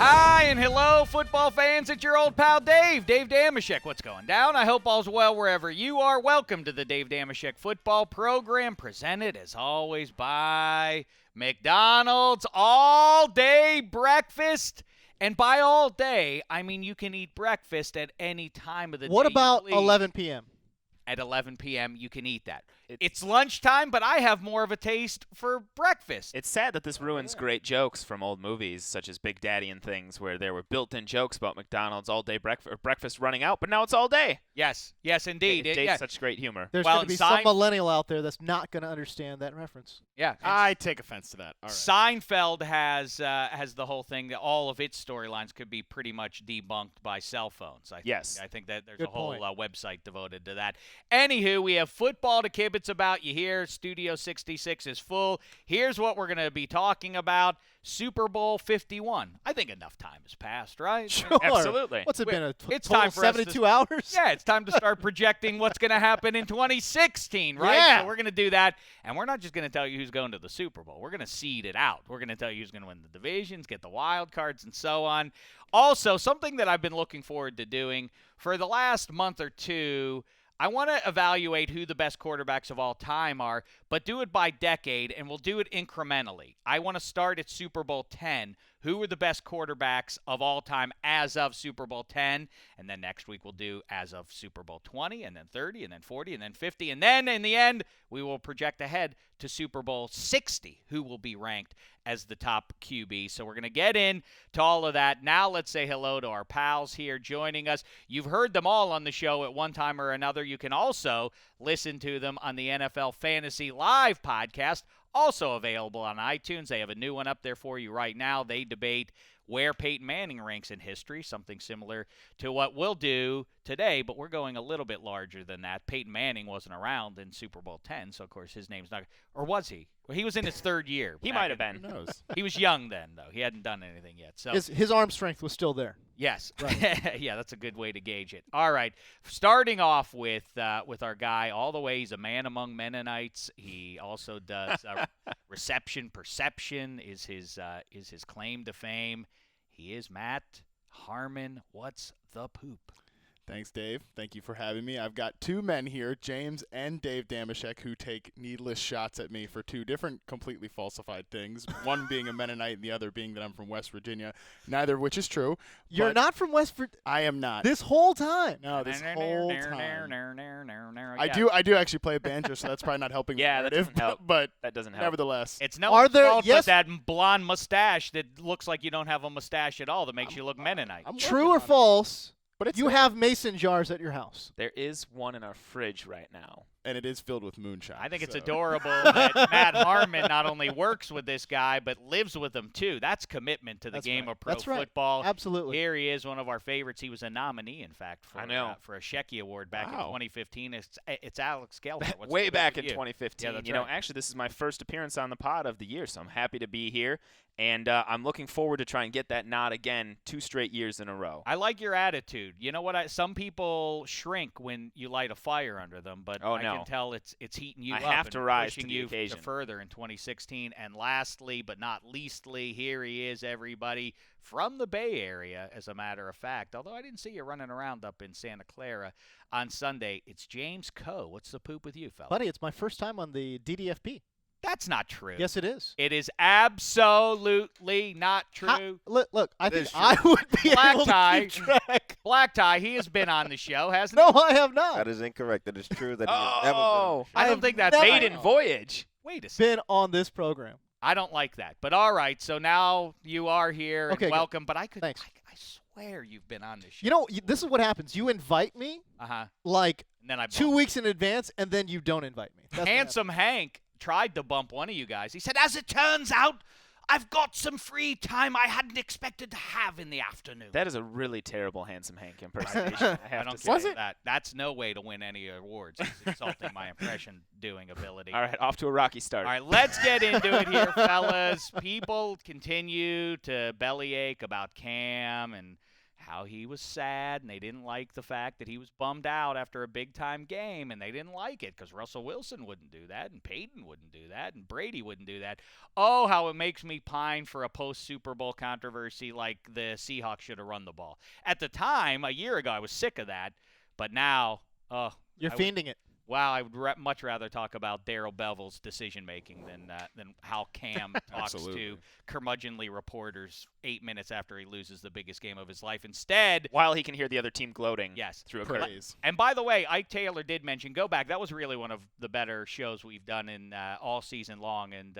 Hi and hello, football fans. It's your old pal Dave Dameshek. What's going down? I hope all's well wherever you are. Welcome to the Dave Dameshek football program, presented as always by McDonald's all-day breakfast. And by all day, I mean you can eat breakfast at any time of the day. What about 11 p.m.? At 11 p.m., you can eat that. It's lunchtime, but I have more of a taste for breakfast. It's sad that this ruins great jokes from old movies, such as Big Daddy and things, where there were built-in jokes about McDonald's all-day breakfast running out, but now it's all day. Yes, indeed. It dates such great humor. There's going to be some millennial out there that's not going to understand that reference. Yeah, I take offense to that. All right. Seinfeld has the whole thing that all of its storylines could be pretty much debunked by cell phones. I think that there's Good a whole point. website devoted to that. Anywho, we have football to kibitz about. You hear Studio 66 is full. Here's what we're going to be talking about. Super Bowl 51. I think enough time has passed, right? Sure. Absolutely. What's it been, It's total time for us to- 72 hours? Yeah, it's time to start projecting what's going to happen in 2016, right? Yeah. So we're going to do that, and we're not just going to tell you who's going to the Super Bowl. We're going to seed it out. We're going to tell you who's going to win the divisions, get the wild cards, and so on. Also, something that I've been looking forward to doing for the last month or two, I want to evaluate who the best quarterbacks of all time are, but do it by decade, and we'll do it incrementally. I want to start at Super Bowl 10. Who are the best quarterbacks of all time as of Super Bowl 10? And then next week we'll do as of Super Bowl 20, and then 30, and then 40, and then 50. And then in the end, we will project ahead to Super Bowl 60, who will be ranked as the top QB. So we're going to get into all of that. Now let's say hello to our pals here joining us. You've heard them all on the show at one time or another. You can also listen to them on the NFL Fantasy Live podcast, also available on iTunes. They have a new one up there for you right now. They debate where Peyton Manning ranks in history, something similar to what we'll do today, but we're going a little bit larger than that. Peyton Manning wasn't around in Super Bowl 10, so of course his name's not – or was he? Well, he was in his third year. He might have been. Who knows? He was young then, though. He hadn't done anything yet. So His arm strength was still there. yes. Right. Yeah, that's a good way to gauge it. All right. Starting off with our guy all the way. He's a man among Mennonites. He also does reception perception is his claim to fame. He is Matt Harmon. What's the poop? Thanks, Dave. Thank you for having me. I've got two men here, James and Dave Dameshek, who take needless shots at me for two different completely falsified things, one being a Mennonite and the other being that I'm from West Virginia, neither of which is true. You're not from West Virginia? I am not. This whole time? No, this whole time. Yeah. I do actually play a banjo, so that's probably not helping the Yeah, that narrative, doesn't help. but That doesn't help. nevertheless. It's no Are one's there- fault yes- but that blonde mustache that looks like you don't have a mustache at all that makes you look Mennonite. I'm True working or on it. false? But it's You not- have mason jars at your house. There is one in our fridge right now. and it is filled with moonshine. I think it's so. adorable that Matt Harmon not only works with this guy, but lives with him, too. That's commitment to the That's game right. of pro That's right. football. Absolutely. Here he is, one of our favorites. He was a nominee, in fact, for, I know. For a Shek Award back in Wow. 2015. It's Alex Gelhar. What's Way the back with in you? 2015. Yeah, that's You know, right. actually, this is my first appearance on the pod of the year, so I'm happy to be here. And I'm looking forward to try and get that nod again 2 straight years in a row. I like your attitude. You know what? Some people shrink when you light a fire under them, but Oh, I no. can tell it's heating you I up have and to rise pushing to the you occasion. further in 2016. And lastly, but not leastly, here he is, everybody, from the Bay Area, as a matter of fact. Although I didn't see you running around up in Santa Clara on Sunday. It's James Koh. What's the poop with you, fella? Buddy, it's my first time on the DDFP. That's not true. Yes, it is. It is absolutely not true. Look, I think is true. I would be Black able tie. to keep track. Black Tie, he has been on the show, hasn't No, he? I have not. That is incorrect. That is true. That he has never been on Oh, I don't have think that's never- maiden voyage. Wait a second. Been on this program. I don't like that. But all right, so now you are here Okay, and good. welcome. But I Thanks. swear you've been on this show. You know, this is what happens. You invite me Uh-huh. like And then I 2 bumped. weeks in advance, and then you don't invite me. That's what Handsome Hank tried to bump one of you guys. He said, as it turns out, I've got some free time I hadn't expected to have in the afternoon. That is a really terrible Handsome Hank impersonation. I I have don't to say. get that. That's no way to win any awards. It's insulting my impression-doing ability. All right, off to a rocky start. All right, let's get into it here, fellas. People continue to bellyache about Cam and how he was sad, and they didn't like the fact that he was bummed out after a big-time game, and they didn't like it because Russell Wilson wouldn't do that, and Peyton wouldn't do that, and Brady wouldn't do that. Oh, how it makes me pine for a post-Super Bowl controversy like the Seahawks should have run the ball. At the time, a year ago, I was sick of that, but now, You're fiending it. wow, I would much rather talk about Darrell Bevell's decision-making than how Cam talks to curmudgeonly reporters 8 minutes after he loses the biggest game of his life. Instead, While he can hear the other team gloating through a curtain. Praise. and by the way, Ike Taylor did mention, go back, that was really one of the better shows we've done in all season long, and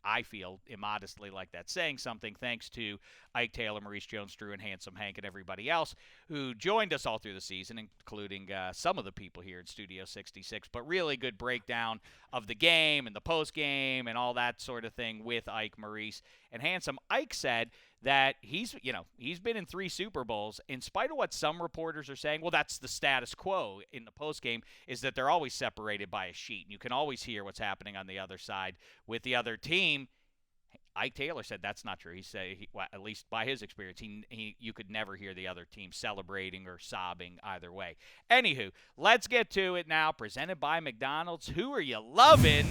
I feel immodestly like that's saying something, thanks to Ike Taylor, Maurice Jones-Drew, and Handsome Hank, and everybody else who joined us all through the season, including some of the people here in Studio 66, but really good breakdown of the game and the post-game and all that sort of thing with Ike, Maurice, and Handsome. Ike said that he's been in 3 Super Bowls. In spite of what some reporters are saying, well, that's the status quo in the postgame, is that they're always separated by a sheet. And you can always hear what's happening on the other side with the other team. Ike Taylor said that's not true. He said, at least by his experience, you could never hear the other team celebrating or sobbing either way. Anywho, let's get to it now. Presented by McDonald's. Who are you loving?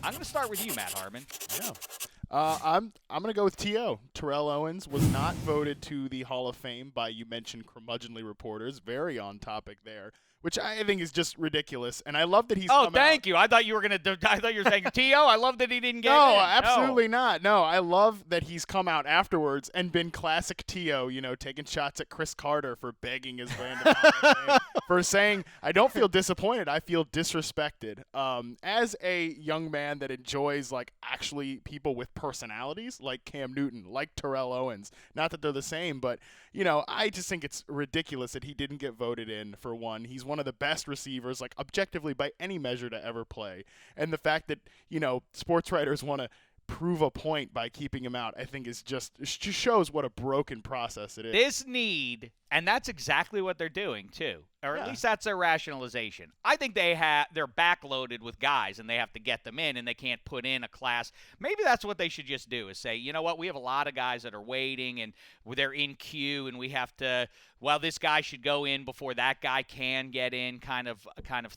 I'm going to start with you, Matt Harmon. Yeah. I'm gonna go with T.O. Terrell Owens was not voted to the Hall of Fame by, you mentioned, curmudgeonly reporters. Very on topic there, which I think is just ridiculous. And I love that he's. Oh, thank you. I thought you were saying T.O. I love that he didn't get No, in. absolutely not. No, I love that he's come out afterwards and been classic T.O., taking shots at Chris Carter for begging his way into the Hall of Fame, for saying, I don't feel disappointed, I feel disrespected. As a young man that enjoys, actually people with personalities, like Cam Newton, like Terrell Owens, not that they're the same, but, I just think it's ridiculous that he didn't get voted in, for one. He's one of the best receivers, objectively by any measure, to ever play. And the fact that, sports writers want to prove a point by keeping him out, I think it just shows what a broken process it is. This need, and that's exactly what they're doing too, or at least that's their rationalization. I think they're backloaded with guys, and they have to get them in, and they can't put in a class. Maybe that's what they should just do, is say, you know what, we have a lot of guys that are waiting, and they're in queue, and we have to, well, this guy should go in before that guy can get in, kind of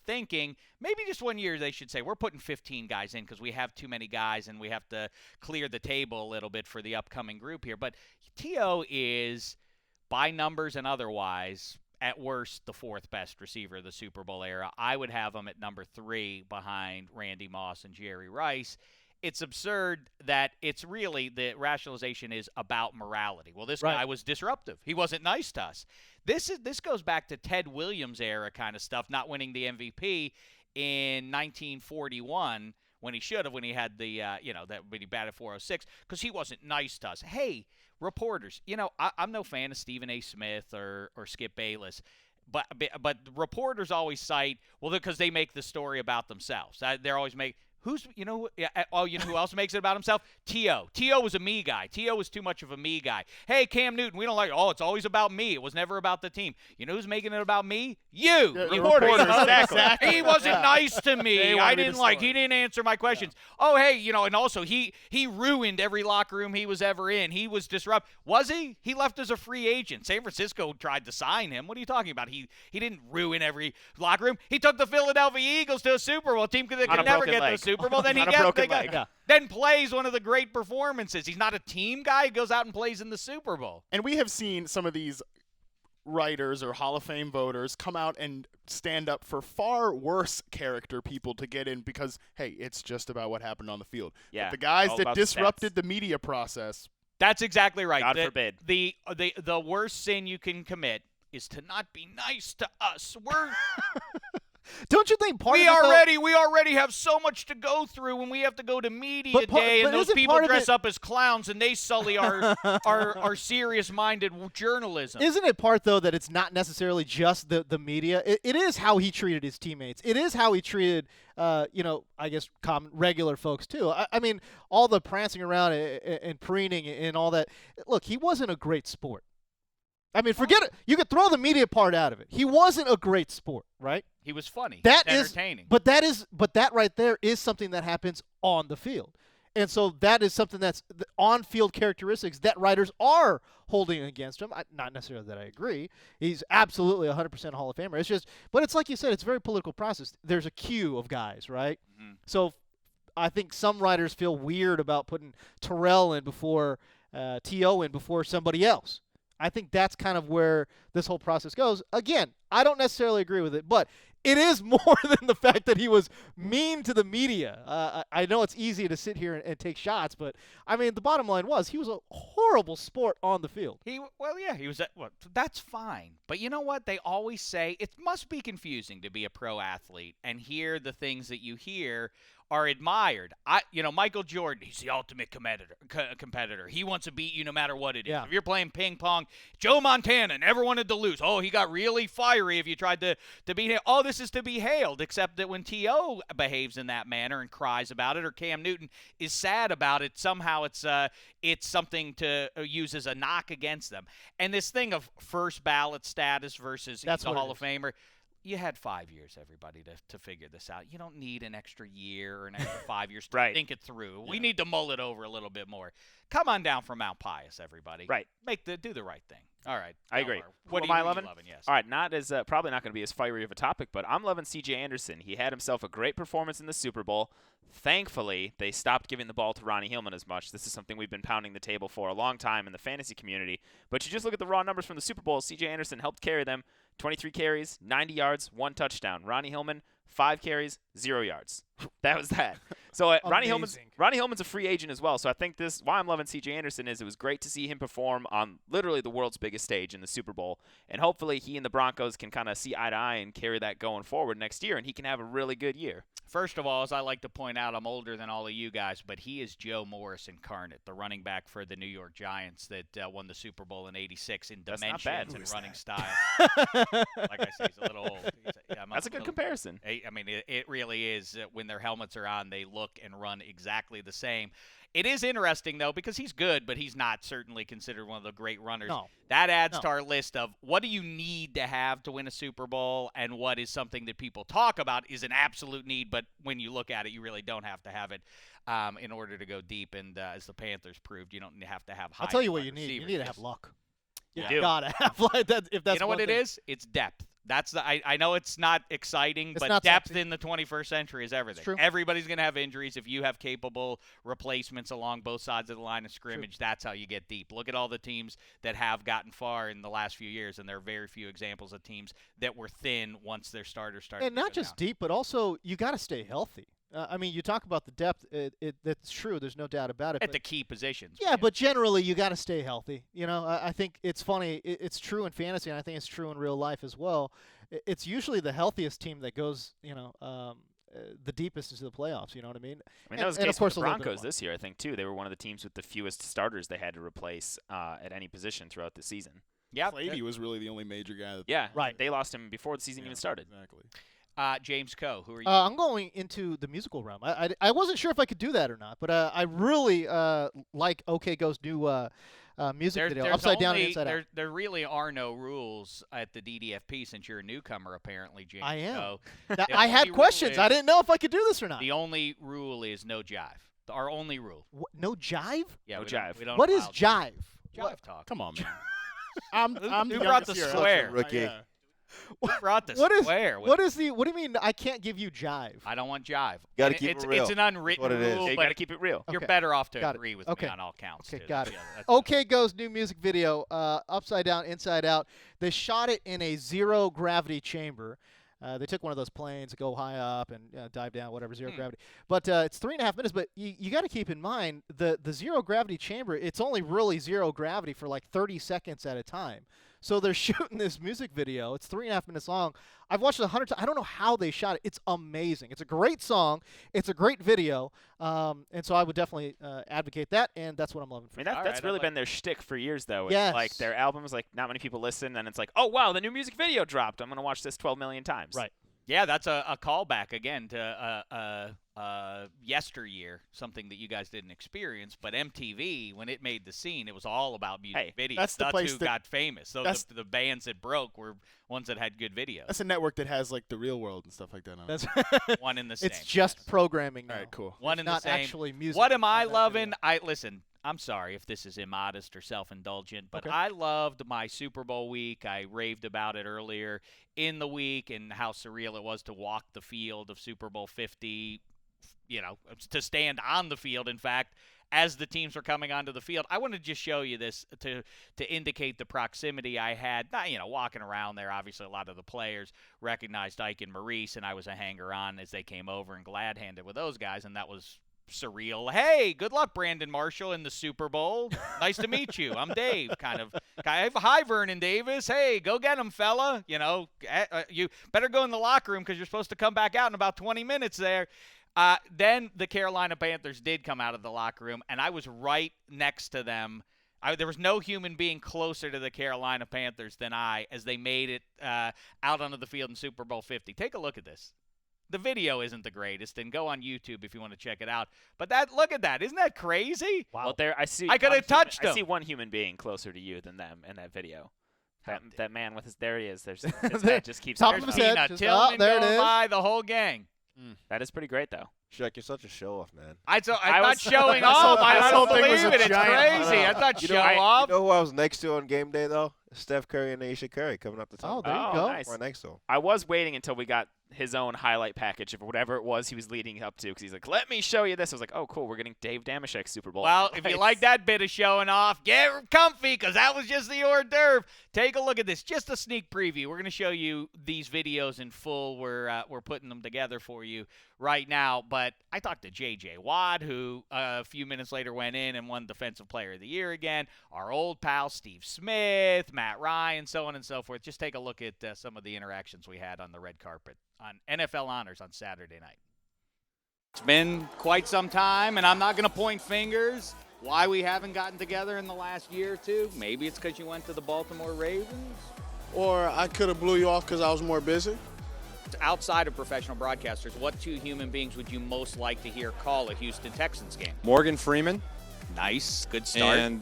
thinking. Maybe just one year they should say, we're putting 15 guys in because we have too many guys, and we have to clear the table a little bit for the upcoming group here. But T.O. is, by numbers and otherwise, at worst, the 4th best receiver of the Super Bowl era. I would have him at number 3 behind Randy Moss and Jerry Rice. It's absurd that it's really, the rationalization is about morality. Well, this guy was disruptive. He wasn't nice to us. This goes back to Ted Williams era kind of stuff, not winning the MVP in 1941 when he should have, when he had the, when he batted .406, because he wasn't nice to us. Hey, reporters, I'm no fan of Stephen A. Smith or Skip Bayless, but reporters always cite, well, because they make the story about themselves. They're always who else makes it about himself? T.O. T.O. was a me guy. T.O. was too much of a me guy. Hey, Cam Newton, we don't like it. Oh, it's always about me. It was never about the team. You know who's making it about me? You. Reporters. Exactly. He wasn't nice to me. I didn't like. He didn't answer my questions. Yeah. Oh, hey, and also he ruined every locker room he was ever in. He was disruptive. Was he? He left as a free agent. San Francisco tried to sign him. What are you talking about? He didn't ruin every locker room. He took the Philadelphia Eagles to a Super Bowl team that could never get to the Super Bowl. Then then plays one of the great performances. He's not a team guy. He goes out and plays in the Super Bowl. And we have seen some of these writers or Hall of Fame voters come out and stand up for far worse character people to get in because, hey, it's just about what happened on the field. Yeah, but the guys that disrupted the media process. That's exactly right. God forbid. The worst sin you can commit is to not be nice to us. Don't you think we already have so much to go through when we have to go to media day and those people dress up as clowns and they sully our serious-minded journalism. Isn't it part, though, that it's not necessarily just the media? It is how he treated his teammates. It is how he treated, I guess, regular folks, too. I mean, all the prancing around and preening and all that. Look, he wasn't a great sport. I mean, forget it. You could throw the media part out of it. He wasn't a great sport, right? He was funny. That entertaining. But that right there is something that happens on the field. And so that is something that's the on-field characteristics that writers are holding against him. Not necessarily that I agree. He's absolutely 100% Hall of Famer. It's just, but it's like you said, it's a very political process. There's a queue of guys, right? Mhm. So I think some writers feel weird about putting Terrell in before T.O. in before somebody else. I think that's kind of where this whole process goes. Again, I don't necessarily agree with it, but it is more than the fact that he was mean to the media. I know it's easy to sit here and take shots, but, I mean, the bottom line was he was a horrible sport on the field. He was that's fine. But you know what? They always say it must be confusing to be a pro athlete and hear the things that you hear are admired. Michael Jordan, he's the ultimate competitor. He wants to beat you no matter what it is. Yeah. If you're playing ping pong, Joe Montana never wanted to lose. Oh, he got really fiery if you tried to beat him. Oh, this is to be hailed, except that when T.O. behaves in that manner and cries about it, or Cam Newton is sad about it, somehow it's something to use as a knock against them. And this thing of first ballot status versus That's the what it Hall of is. Famer, you had 5 years, everybody, to figure this out. You don't need an extra year or an extra 5 years to Right. think it through. We need to mull it over a little bit more. Come on down from Mount Pius, everybody. Right. Do the right thing. All right. I agree. Gelhar, Who what am are I you loving? Yes. All right, not as probably not going to be as fiery of a topic, but I'm loving C.J. Anderson. He had himself a great performance in the Super Bowl. Thankfully, they stopped giving the ball to Ronnie Hillman as much. This is something we've been pounding the table for a long time in the fantasy community. But you just look at the raw numbers from the Super Bowl. C.J. Anderson helped carry them. 23 carries, 90 yards, 1 touchdown. Ronnie Hillman, 5 carries, 0 yards. That was that. So Ronnie Hillman's a free agent as well. So I think why I'm loving C.J. Anderson is it was great to see him perform on literally the world's biggest stage in the Super Bowl. And hopefully he and the Broncos can kind of see eye to eye and carry that going forward next year, and he can have a really good year. First of all, as I like to point out, I'm older than all of you guys, but he is Joe Morris incarnate, the running back for the New York Giants that won the Super Bowl in '86 in That's not bad. dimensions and Who's running style. Like I say, he's a little old. That's a good comparison. I mean, it really is. When their helmets are on, they look and run exactly the same. It is interesting, though, because he's good, but he's not certainly considered one of the great runners. No. That adds No. to our list of what do you need to have to win a Super Bowl, and what is something that people talk about is an absolute need, but when you look at it, you really don't have to have it in order to go deep. And as the Panthers proved, you don't have to have high. I'll tell you what wide you need. You receivers. need to have luck. You You do. gotta have like that. If that's You know what one it thing. is? It's depth. That's I know it's not exciting, It's but not depth sexy. in the 21st century is everything. true. Everybody's going to have injuries. If you have capable replacements along both sides of the line of scrimmage, that's how you get deep. Look at all the teams that have gotten far in the last few years, and there are very few examples of teams that were thin once their starters started. And to not go just down. deep, but also you got to stay healthy. I mean, you talk about the depth. That's true. There's no doubt about it. At but- the key positions. Yeah, but generally you got to stay healthy. You know, I think it's funny. It's true in fantasy, and I think it's true in real life as well. It's usually the healthiest team that goes, the deepest into the playoffs. You know what I mean? I mean, that was the and case of course with a the little bit of Broncos luck. this year, I think, too. They were one of the teams with the fewest starters they had to replace at any position throughout the season. Yeah. Slady was really the only major guy that Yeah, Right. They lost him before the season even started. Exactly. James Koh, who are you? I'm going into the musical realm. I wasn't sure if I could do that or not, but I really like OK Go's new music video, There's Upside Down and only- Inside Out. There really are no rules at the DDFP since you're a newcomer, apparently, James. I am. Koh. That- The I had only rule questions. is- I didn't know if I could do this or not. The only rule is no jive. Our only rule. No jive? Yeah, No we don't- jive. we don't What is allow jive? jive talk? Come on, man. I'm Who the brought youngest the here. swear? Rookie. Yeah. Who brought the What is swear? what is the? What do you mean? I can't give you jive? I don't want jive. Gotta And keep it it's, real. It's an unwritten That's what it is. rule, Yeah, you but got to keep it real. you're Okay. better off to Got it. agree with Okay. me on all counts. Okay, too. got it. That's- OK Go's new music video, Upside Down, Inside Out. They shot it in a zero gravity chamber. They took one of those planes that go high up and dive down, whatever, zero gravity. But it's 3.5 minutes. But you got to keep in mind the zero gravity chamber. It's only really zero gravity for like 30 seconds at a time. So they're shooting this music video. It's 3.5 minutes long. I've watched it 100 times. I don't know how they shot it. It's amazing. It's a great song. It's a great video. And so I would definitely advocate that. And that's what I'm loving I for. mean, All that's right, really I'd been their shtick for years, though. It's Yes. like their albums, like not many people listen, and it's like, oh wow, the new music video dropped. I'm gonna watch this 12 million times. Right. Yeah, that's a callback again to yesteryear, something that you guys didn't experience, but MTV, when it made the scene, it was all about music videos. that's the place who that- got famous. So the bands that broke were ones that had good videos. That's a network that has like the Real World and stuff like that on it. That's One in the same. it's just programming now. All right, cool. One in the Not same. actually music. What am on I that loving? video. Listen, I'm sorry if this is immodest or self-indulgent, but Okay. I loved my Super Bowl week. I raved about it earlier in the week and how surreal it was to walk the field of Super Bowl 50, to stand on the field, in fact, as the teams were coming onto the field. I want to just show you this to indicate the proximity I had. Walking around there, obviously a lot of the players recognized Ike and Maurice, and I was a hanger-on as they came over and glad-handed with those guys, and that was surreal. Hey, good luck, Brandon Marshall, in the Super Bowl. Nice to meet you. I'm Dave. Hi, Vernon Davis. Hey, go get him, fella. You better go in the locker room because you're supposed to come back out in about 20 minutes there. Then the Carolina Panthers did come out of the locker room, and I was right next to them. There was no human being closer to the Carolina Panthers than I as they made it out onto the field in Super Bowl 50. Take a look at this. The video isn't the greatest, and go on YouTube if you want to check it out. But look at that. Isn't that crazy? Wow. Well, I see. I could have touched him. I see one human being closer to you than them in that video. That man with his there he is. There's his head just keeps. Top of his head. Tina Just, Tillman there it going is. by, the whole gang. That is pretty great though. Shek, you're such a show-off, man. I'm not was- showing This whole- off. I this don't whole thing was believe a it. It's giant- crazy. I thought show off. You know who I was next to on game day, though? Steph Curry and Aisha Curry coming up the top. Oh, there you go. Nice. Right next to him. I was waiting until we got his own highlight package of whatever it was he was leading up to, because he's like, "Let me show you this." I was like, "Oh, cool, we're getting Dave Dameshek's Super Bowl." Well, if you like that bit of showing off, get comfy because that was just the hors d'oeuvre. Take a look at this. Just a sneak preview. We're going to show you these videos in full. We're putting them together for you right now. But I talked to J.J. Watt, who a few minutes later went in and won Defensive Player of the Year again. Our old pal Steve Smith, Matt Ryan, so on and so forth. Just take a look at some of the interactions we had on the red carpet on NFL Honors on Saturday night. It's been quite some time, and I'm not going to point fingers why we haven't gotten together in the last year or two. Maybe it's because you went to the Baltimore Ravens. Or I could have blew you off because I was more busy. Outside of professional broadcasters, what two human beings would you most like to hear call a Houston Texans game? Morgan Freeman Nice, good start. and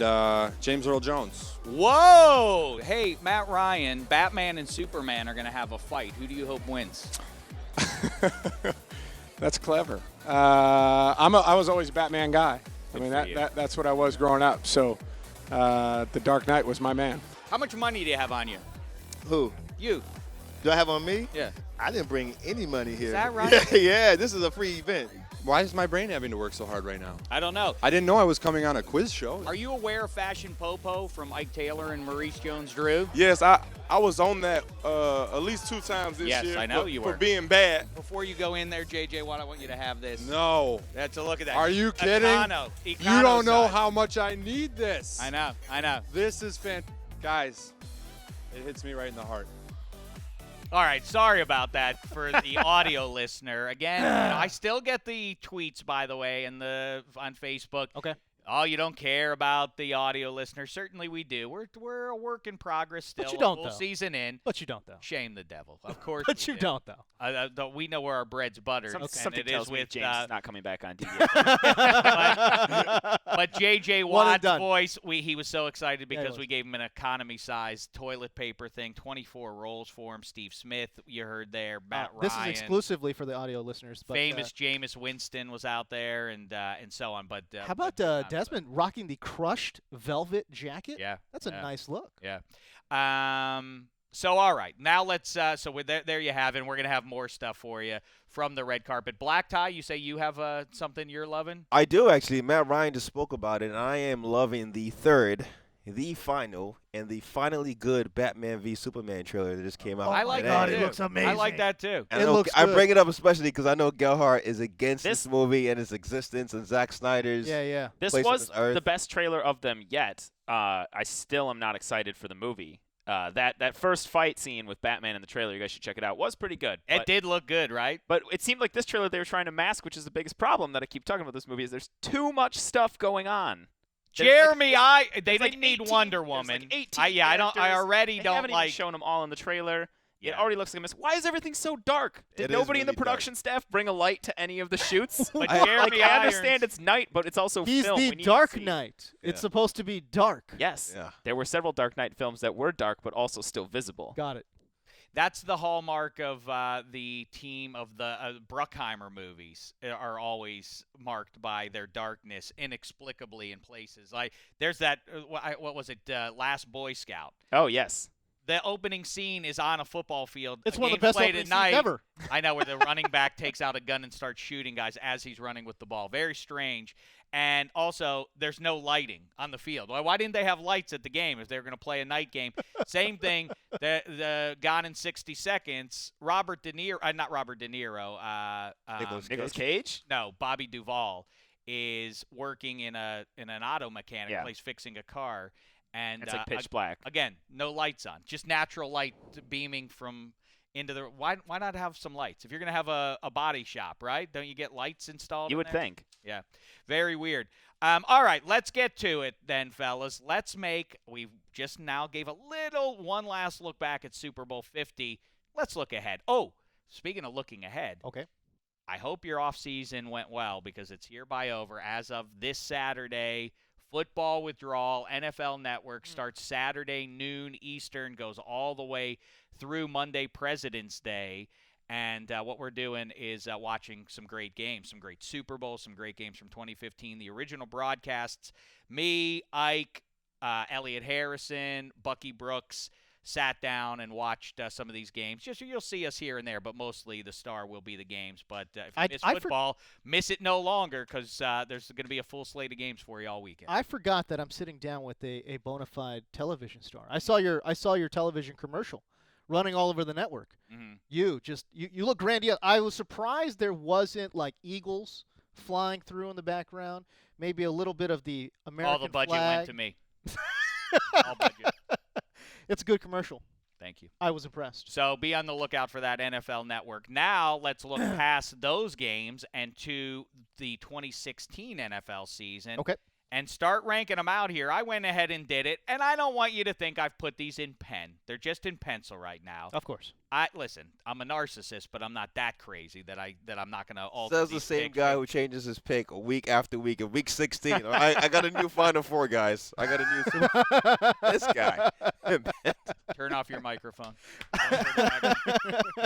James Earl Jones. Whoa! Hey, Matt Ryan, Batman and Superman are going to have a fight. Who do you hope wins? That's clever. I was always a Batman guy. Good I mean, for you. that's what I was growing up. So the Dark Knight was my man. How much money do you have on you? Who? You. Do I have on me? Yeah. I didn't bring any money here. Is that right? Yeah, this is a free event. Why is my brain having to work so hard right now? I don't know. I didn't know I was coming on a quiz show. Are you aware of Fashion Popo from Ike Taylor and Maurice Jones-Drew? Yes, I was on that at least 2 times this Yes, year. I know for, you for were. being bad. Before you go in there, JJ Watt, I want you to have this. No. That's a look at that. Are you kidding? Econo You don't know size. how much I need this. I know. This is guys, it hits me right in the heart. All right, sorry about that for the audio listener. Again, I still get the tweets, by the way, on Facebook. Okay. Oh, you don't care about the audio listener. Certainly we do. We're a work in progress still. But you don't, Full though. season in. But you don't, though. Shame the devil. Of course But we you do. don't, though. We know where our bread's buttered. Something and it tells is me with James is not coming back on DDFP. but JJ One and Watt's done. voice, he was so excited Yeah, he because was. we gave him an economy-sized toilet paper thing, 24 rolls for him. Steve Smith, you heard there. Matt This Ryan. is exclusively for the audio listeners. But, Famous Jameis Winston was out there and so on. But how about Desmond rocking the crushed velvet jacket? Yeah, That's a yeah. nice look. Yeah. So all right, now let's. So we're there you have it. And we're gonna have more stuff for you from the red carpet. Black Tie, you say you have something you're loving? I do, actually. Matt Ryan just spoke about it, and I am loving the final, and the finally good Batman v Superman trailer that just came out. I like today. that God, it too. looks I like amazing. that too. And It I know- looks I good. bring it up especially because I know Gelhar is against This- this movie and its existence and Zack Snyder's. Yeah. This place on was this earth. the best trailer of them yet. I still am not excited for the movie. That first fight scene with Batman in the trailer, you guys should check it out, was pretty good. It but, did look good, right? But it seemed like this trailer they were trying to mask, which is the biggest problem that I keep talking about this movie, is there's too much stuff going on. There's Jeremy, like they there's like didn't need 18 Wonder there's Woman. like 18 I don't. I characters. already They don't haven't like. even shown them all in the trailer. It already looks like a miss. Why is everything so dark? Did It is nobody in the really dark. production staff bring a light to any of the shoots? But I Jeremy understand Irons- it's night, but it's also He's film. We the need to Dark see. Knight. It's Yeah. supposed to be dark. Yes. Yeah. There were several Dark Knight films that were dark, but also still visible. Got it. That's the hallmark of the team of the Bruckheimer movies are always marked by their darkness inexplicably in places. Like there's that what was it Last Boy Scout. Oh, yes. The opening scene is on a football field. It's a one of game's the best played opening at scenes night. ever. I know, where the running back takes out a gun and starts shooting guys as he's running with the ball. Very strange. And also, there's no lighting on the field. Why didn't they have lights at the game if they were going to play a night game? Same thing. The Gone in 60 Seconds. Robert De Niro, not Robert De Niro. Nicolas Cage? No, Bobby Duvall is working in an auto mechanic place fixing a car. And It's like pitch black. Again, no lights on, just natural light beaming from into the. Why not have some lights? If you're gonna have a body shop, right? Don't you get lights installed? You in would there? think. Yeah, very weird. All right, let's get to it then, fellas. We just now gave one last look back at Super Bowl 50. Let's look ahead. Oh, speaking of looking ahead. Okay. I hope your off season went well because it's hereby over as of this Saturday. Football withdrawal, NFL Network starts Saturday noon Eastern, goes all the way through Monday President's Day. And what we're doing is watching some great games, some great Super Bowls, some great games from 2015. The original broadcasts, me, Ike, Elliot Harrison, Bucky Brooks, sat down and watched some of these games. Just you'll see us here and there, but mostly the star will be the games. But if you miss football, miss it no longer because there's going to be a full slate of games for you all weekend. I forgot that I'm sitting down with a bona fide television star. I saw your television commercial running all over the network. Mm-hmm. You look grandiose. I was surprised there wasn't like eagles flying through in the background. Maybe a little bit of the American all the budget flag. went to me. All budget. It's a good commercial. Thank you. I was impressed. So be on the lookout for that NFL Network. Now let's look past those games and to the 2016 NFL season. Okay. And start ranking them out here. I went ahead and did it, and I don't want you to think I've put these in pen. They're just in pencil right now. Of course. Listen, I'm a narcissist, but I'm not that crazy that I'm not going to alter Says these the same picks. guy who changes his pick week after week. In week 16, I got a new Final Four, guys. I got a new this guy. Turn off your microphone.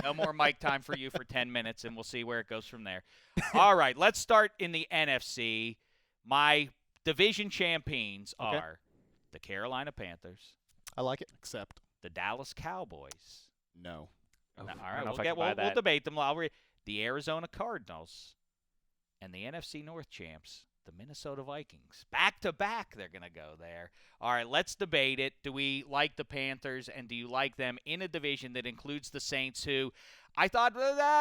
No more mic time for you for 10 minutes, and we'll see where it goes from there. All right, let's start in the NFC. My division champions are the Carolina Panthers. I like it. Except The Dallas Cowboys. no. All I right, don't know if I can buy we'll that. debate them. The Arizona Cardinals and the NFC North champs, the Minnesota Vikings. Back to back, they're going to go there. All right, let's debate it. Do we like the Panthers, and do you like them in a division that includes the Saints, who I thought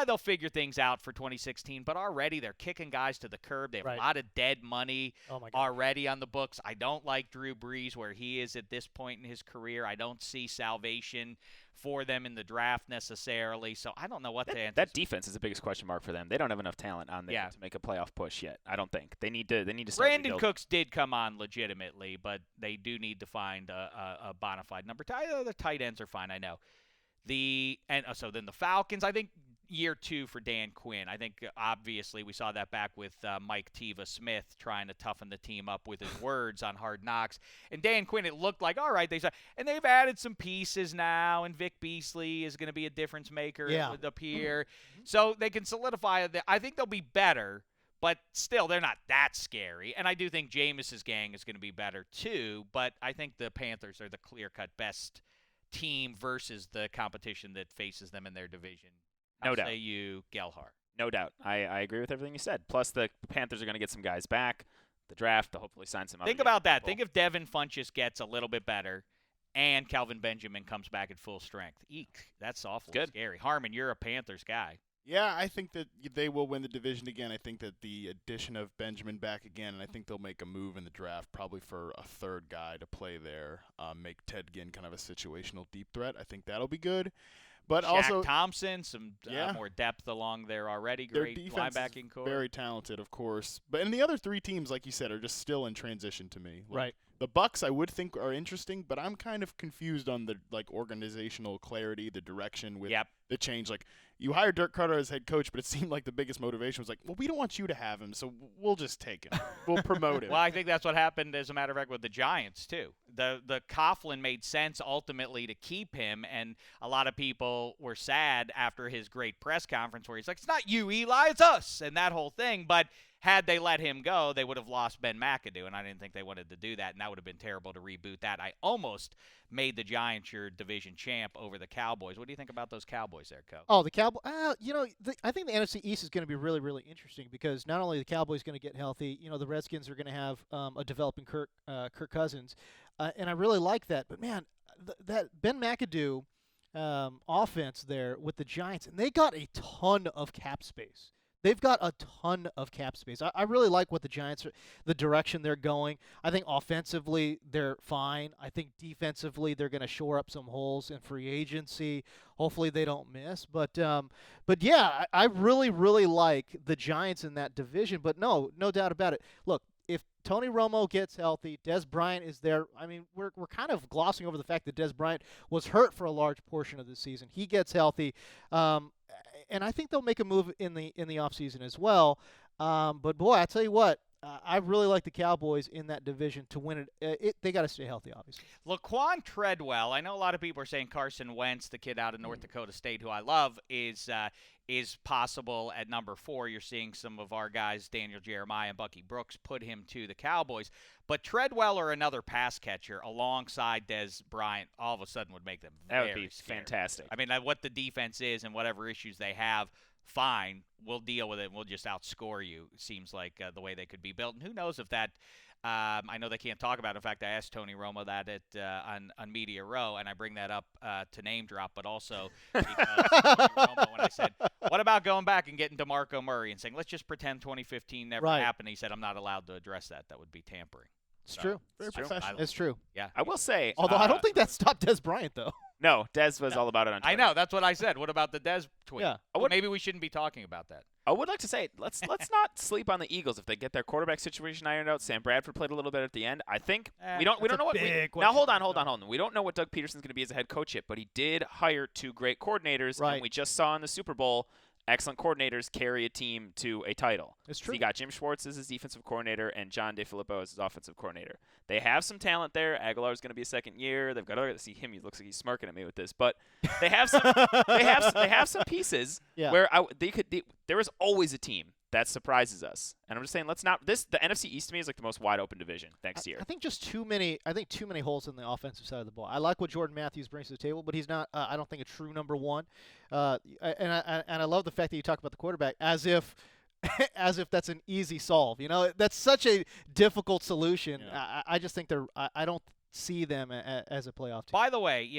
they'll figure things out for 2016, but already they're kicking guys to the curb. They have a lot of dead money already on the books. I don't like Drew Brees where he is at this point in his career. I don't see salvation for them in the draft necessarily, so I don't know what to anticipate. That defense is the biggest question mark for them. They don't have enough talent on there to make a playoff push yet. I don't think they need to. Start Brandon rebuilding. Cooks did come on legitimately, but they do need to find a bona fide number. The tight ends are fine, I know. So then the Falcons, I think year 2 for Dan Quinn. I think obviously we saw that back with Mike Teva Smith trying to toughen the team up with his words on Hard Knocks. And Dan Quinn, it looked like, all right, they've added some pieces now, and Vic Beasley is going to be a difference maker up here. So they can solidify it. I think they'll be better, but still they're not that scary. And I do think Jameis's gang is going to be better too, but I think the Panthers are the clear-cut best team versus the competition that faces them in their division. No doubt. Say you, Gelhar. No doubt. I agree with everything you said. Plus, the Panthers are going to get some guys back. The draft, they'll hopefully sign some other Think about that. people. Think if Devin Funchess gets a little bit better and Calvin Benjamin comes back at full strength. Eek, that's awful scary. Harmon, you're a Panthers guy. Yeah, I think that they will win the division again. I think that the addition of Benjamin back again, and I think they'll make a move in the draft probably for a third guy to play there, make Ted Ginn kind of a situational deep threat. I think that'll be good. But Shaq also Thompson, some more depth along there already. Great their defense linebacking core. Very talented, of course. But and the other 3 teams, like you said, are just still in transition to me. Like, Right. The Bucks I would think are interesting, but I'm kind of confused on the organizational clarity, the direction with the change. Like, you hired Dirk Carter as head coach, but it seemed like the biggest motivation was like, well, we don't want you to have him, so we'll just take him. We'll promote him. Well, I think that's what happened, as a matter of fact, with the Giants, too. The Coughlin made sense ultimately to keep him, and a lot of people were sad after his great press conference where he's like, it's not you, Eli, it's us, and that whole thing. But had they let him go, they would have lost Ben McAdoo, and I didn't think they wanted to do that, and that would have been terrible to reboot that. I almost made the Giants your division champ over the Cowboys. What do you think about those Cowboys there, Koh? Oh, the Cowboys. I think the NFC East is going to be really, really interesting because not only the Cowboys going to get healthy, the Redskins are going to have a developing Kirk Cousins, and I really like that. But man, that Ben McAdoo offense there with the Giants, and they got a ton of cap space. They've got a ton of cap space. I really like what the Giants are, the direction they're going. I think offensively they're fine. I think defensively they're going to shore up some holes in free agency. Hopefully they don't miss. But yeah, I really, really like the Giants in that division. But no doubt about it. Look, if Tony Romo gets healthy, Des Bryant is there. I mean, we're kind of glossing over the fact that Des Bryant was hurt for a large portion of the season. He gets healthy. And I think they'll make a move in the offseason as well. But boy, I tell you what, I really like the Cowboys in that division to win it. They got to stay healthy, obviously. Laquan Treadwell. I know a lot of people are saying Carson Wentz, the kid out of North Dakota State, who I love, is possible at number 4. You're seeing some of our guys, Daniel Jeremiah and Bucky Brooks, put him to the Cowboys. But Treadwell or another pass catcher alongside Des Bryant all of a sudden would make them That very would be scary. fantastic. I mean, what the defense is and whatever issues they have, fine. We'll deal with it, and we'll just outscore you. It seems like the way they could be built. And who knows if that I know they can't talk about it. In fact, I asked Tony Romo that on Media Row, and I bring that up to name drop, but also because Tony Romo, when I said, what about going back and getting DeMarco Murray and saying, let's just pretend 2015 never happened, he said, I'm not allowed to address that. That would be tampering. It's true. Very professional. It's true. Yeah. I will say. Although I don't think that stopped Des Bryant, though. No, Des was all about it on Twitter. I know. That's what I said. What about the Des tweet? Yeah. Well, maybe we shouldn't be talking about that. I would like to say, let's not sleep on the Eagles if they get their quarterback situation ironed out. Sam Bradford played a little bit at the end. I think we don't know what. Now hold on. We don't know what Doug Peterson's going to be as a head coach yet, but he did hire 2 great coordinators, and we just saw in the Super Bowl excellent coordinators carry a team to a title. It's true. So you got Jim Schwartz as his defensive coordinator and John DeFilippo as his offensive coordinator. They have some talent there. Aguilar's going to be a second year. They've got to see him. He looks like he's smirking at me with this, but they have some. they have some pieces where there is always a team that surprises us. And I'm just saying, let's not. The NFC East to me is like the most wide open division next year. I think just too many holes in the offensive side of the ball. I like what Jordan Matthews brings to the table, but he's not. I don't think a true number 1. And I love the fact that you talk about the quarterback as if that's an easy solve. That's such a difficult solution. Yeah. I just think I don't see them as a playoff team. By the way,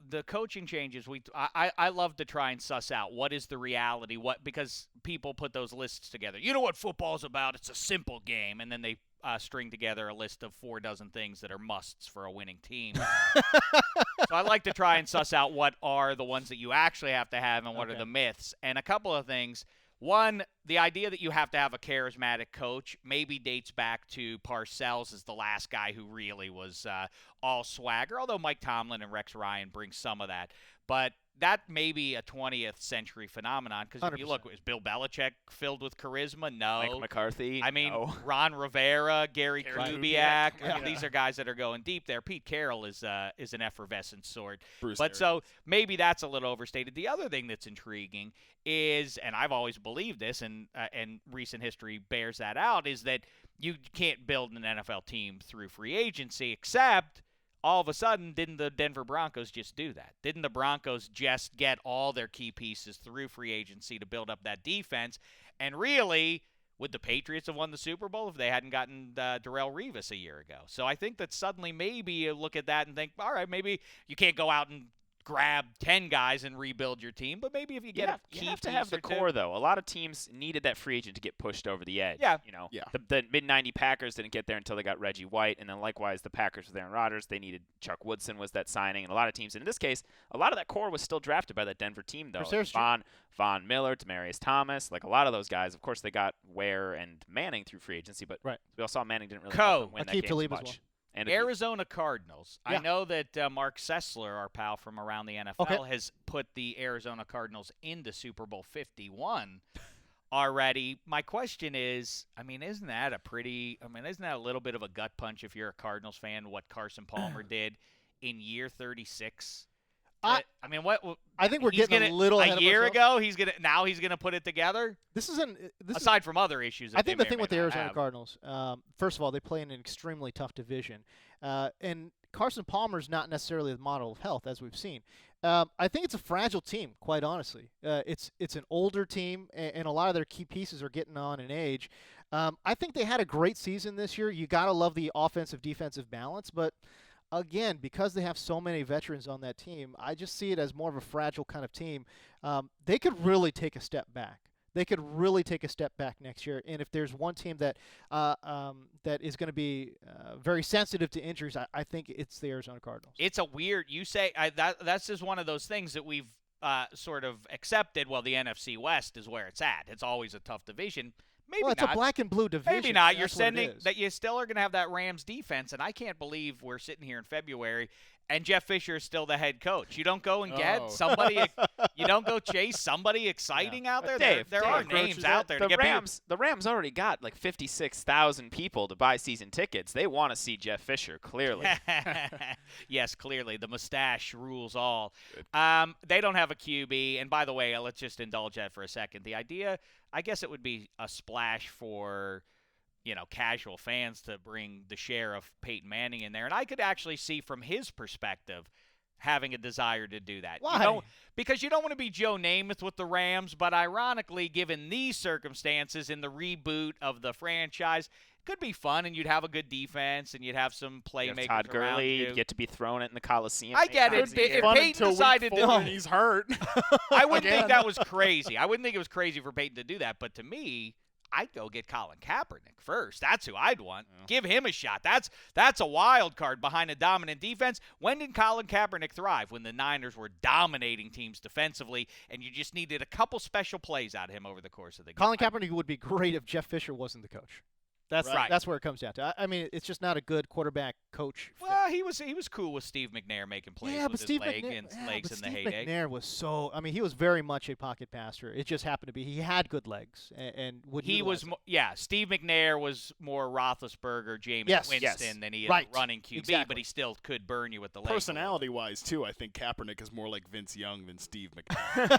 the coaching changes, I love to try and suss out what is the reality, because people put those lists together. You know what football's about? It's a simple game, and then they string together a list of 4 dozen things that are musts for a winning team. So I like to try and suss out what are the ones that you actually have to have and what are the myths. And a couple of things. One, the idea that you have to have a charismatic coach maybe dates back to Parcells as the last guy who really was all swagger, although Mike Tomlin and Rex Ryan bring some of that. But that may be a 20th century phenomenon, because if you look, is Bill Belichick filled with charisma? No. Mike McCarthy? I mean, no. Ron Rivera, Gary Kubiak. Yeah. I mean, these are guys that are going deep there. Pete Carroll is an effervescent sort. Bruce But Arians. so maybe that's a little overstated. The other thing that's intriguing is, and I've always believed this, and recent history bears that out, is that you can't build an NFL team through free agency, except all of a sudden, didn't the Denver Broncos just do that? Didn't the Broncos just get all their key pieces through free agency to build up that defense? And really, would the Patriots have won the Super Bowl if they hadn't gotten Darrelle Revis a year ago? So I think that suddenly maybe you look at that and think, all right, maybe you can't go out and grab 10 guys and rebuild your team, but maybe if you get a key you have to have piece the or core, two. though. A lot of teams needed that free agent to get pushed over the edge. Yeah. Yeah. The mid-90 Packers didn't get there until they got Reggie White, and then likewise the Packers with Aaron Rodgers, they needed Chuck Woodson was that signing, and a lot of teams. And in this case, a lot of that core was still drafted by that Denver team, though. Like Von Miller, Demaryius Thomas, like a lot of those guys. Of course, they got Ware and Manning through free agency, but we all saw Manning didn't really help them win that game as much. And Arizona Cardinals. Yeah. I know that Mark Sessler, our pal from around the NFL, has put the Arizona Cardinals into Super Bowl 51 already. My question is, isn't that a little bit of a gut punch if you're a Cardinals fan, what Carson Palmer did in year 36? What I think we're getting a little ahead a of year ourselves. ago. He's gonna put it together. Aside from other issues, I think the thing with the Arizona Cardinals, first of all, they play in an extremely tough division, and Carson Palmer's not necessarily the model of health, as we've seen. I think it's a fragile team, quite honestly. It's an older team, and a lot of their key pieces are getting on in age. I think they had a great season this year. You gotta love the offensive-defensive balance, but again, because they have so many veterans on that team, I just see it as more of a fragile kind of team. They could really take a step back. They could really take a step back next year. And if there's one team that that is going to be very sensitive to injuries, I think it's the Arizona Cardinals. It's a weird – you say that's just one of those things that we've sort of accepted. Well, the NFC West is where it's at. It's always a tough division. Maybe it's not. a black and blue division. Maybe not. You're That's what it sending is. that you still are going to have that Rams defense, and I can't believe we're sitting here in February and Jeff Fisher is still the head coach. You don't go and get somebody. You don't go chase somebody exciting out there. Dave, there are names out there. The Rams already got like 56,000 people to buy season tickets. They want to see Jeff Fisher, clearly. Yes, clearly. The mustache rules all. They don't have a QB. And by the way, let's just indulge that for a second. The idea, I guess it would be a splash for casual fans to bring the share of Peyton Manning in there. And I could actually see from his perspective having a desire to do that. Why? Because you don't want to be Joe Namath with the Rams, but ironically, given these circumstances in the reboot of the franchise, it could be fun, and you'd have a good defense, and you'd have some playmakers Todd around Gurley, you. you'd get to be thrown it in the Coliseum. I get it. If Peyton decided to, and he's hurt. I wouldn't think that was crazy. I wouldn't think it was crazy for Peyton to do that, but to me, I'd go get Colin Kaepernick first. That's who I'd want. Yeah. Give him a shot. That's a wild card behind a dominant defense. When did Colin Kaepernick thrive? When the Niners were dominating teams defensively, and you just needed a couple special plays out of him over the course of the game. Colin Kaepernick would be great if Jeff Fisher wasn't the coach. That's right. That's where it comes down to. I mean, it's just not a good quarterback coach. Well, he was cool with Steve McNair making plays with his legs in the Steve heyday. McNair was so. I mean, he was very much a pocket passer. It just happened to be he had good legs and would. He was. Steve McNair was more Roethlisberger, Jameis Winston than he is running QB, but he still could burn you with the legs. Personality-wise, too, I think Kaepernick is more like Vince Young than Steve McNair.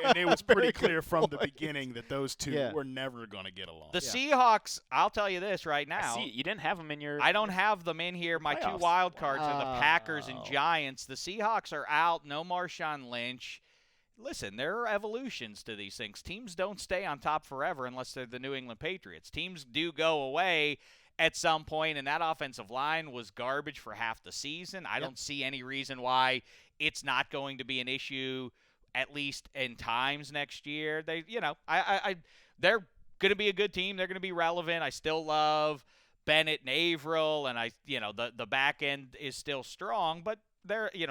and it was pretty clear from the beginning that those two were never going to get along. The Seahawks, I'll tell you this right now. You didn't have them in your. I don't have them in here. My two wild cards are the Packers and Giants. The Seahawks are out. No Marshawn Lynch. Listen, there are evolutions to these things. Teams don't stay on top forever unless they're the New England Patriots. Teams do go away at some point, and that offensive line was garbage for half the season. I don't see any reason why it's not going to be an issue, at least in times next year. They're going to be a good team. They're going to be relevant. I still love Bennett and Averill, and the back end is still strong, but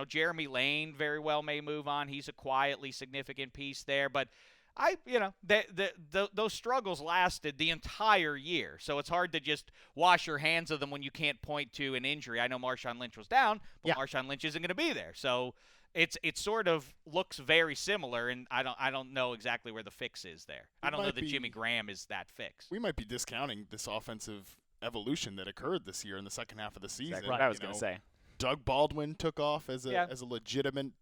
Jeremy Lane very well may move on. He's a quietly significant piece there, but those struggles lasted the entire year, so it's hard to just wash your hands of them when you can't point to an injury. I know Marshawn Lynch was down, but Marshawn Lynch isn't going to be there, so it sort of looks very similar, and I don't know exactly where the fix is there. I don't know that Jimmy Graham is that fix. We might be discounting this offensive evolution that occurred this year in the second half of the season. Exactly what I was going to say. Doug Baldwin took off as a legitimate,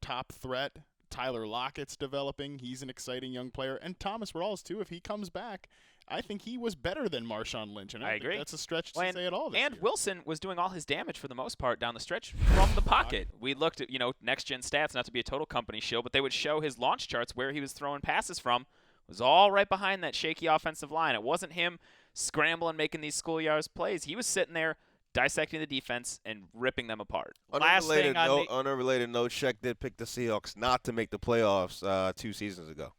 top threat. Tyler Lockett's developing. He's an exciting young player. And Thomas Rawls, too, if he comes back, I think he was better than Marshawn Lynch. And I agree. That's a stretch to say it all this year. Wilson was doing all his damage for the most part down the stretch from the pocket. We looked at, next-gen stats, not to be a total company shill, but they would show his launch charts where he was throwing passes from. It was all right behind that shaky offensive line. It wasn't him scrambling, making these schoolyard plays. He was sitting there dissecting the defense and ripping them apart. Unrelated note, Shek did pick the Seahawks not to make the playoffs 2 seasons ago.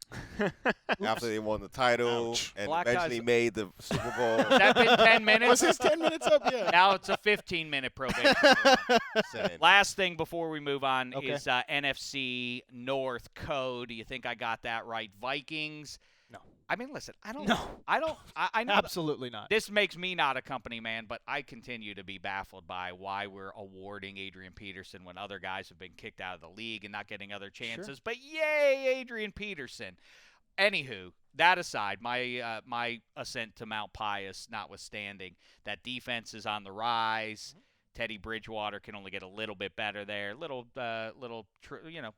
After they won the title and eventually made the Super Bowl. Has that been 10 minutes? Was his 10 minutes up? Yeah. Now it's a 15-minute probation. Last thing before we move on is NFC North code. Do you think I got that right? Vikings. No. I mean, listen, I know Absolutely not. this makes me not a company man, but I continue to be baffled by why we're awarding Adrian Peterson when other guys have been kicked out of the league and not getting other chances. Sure. But yay, Adrian Peterson. Anywho, that aside, my ascent to Mount Pius notwithstanding, that defense is on the rise. Teddy Bridgewater can only get a little bit better there.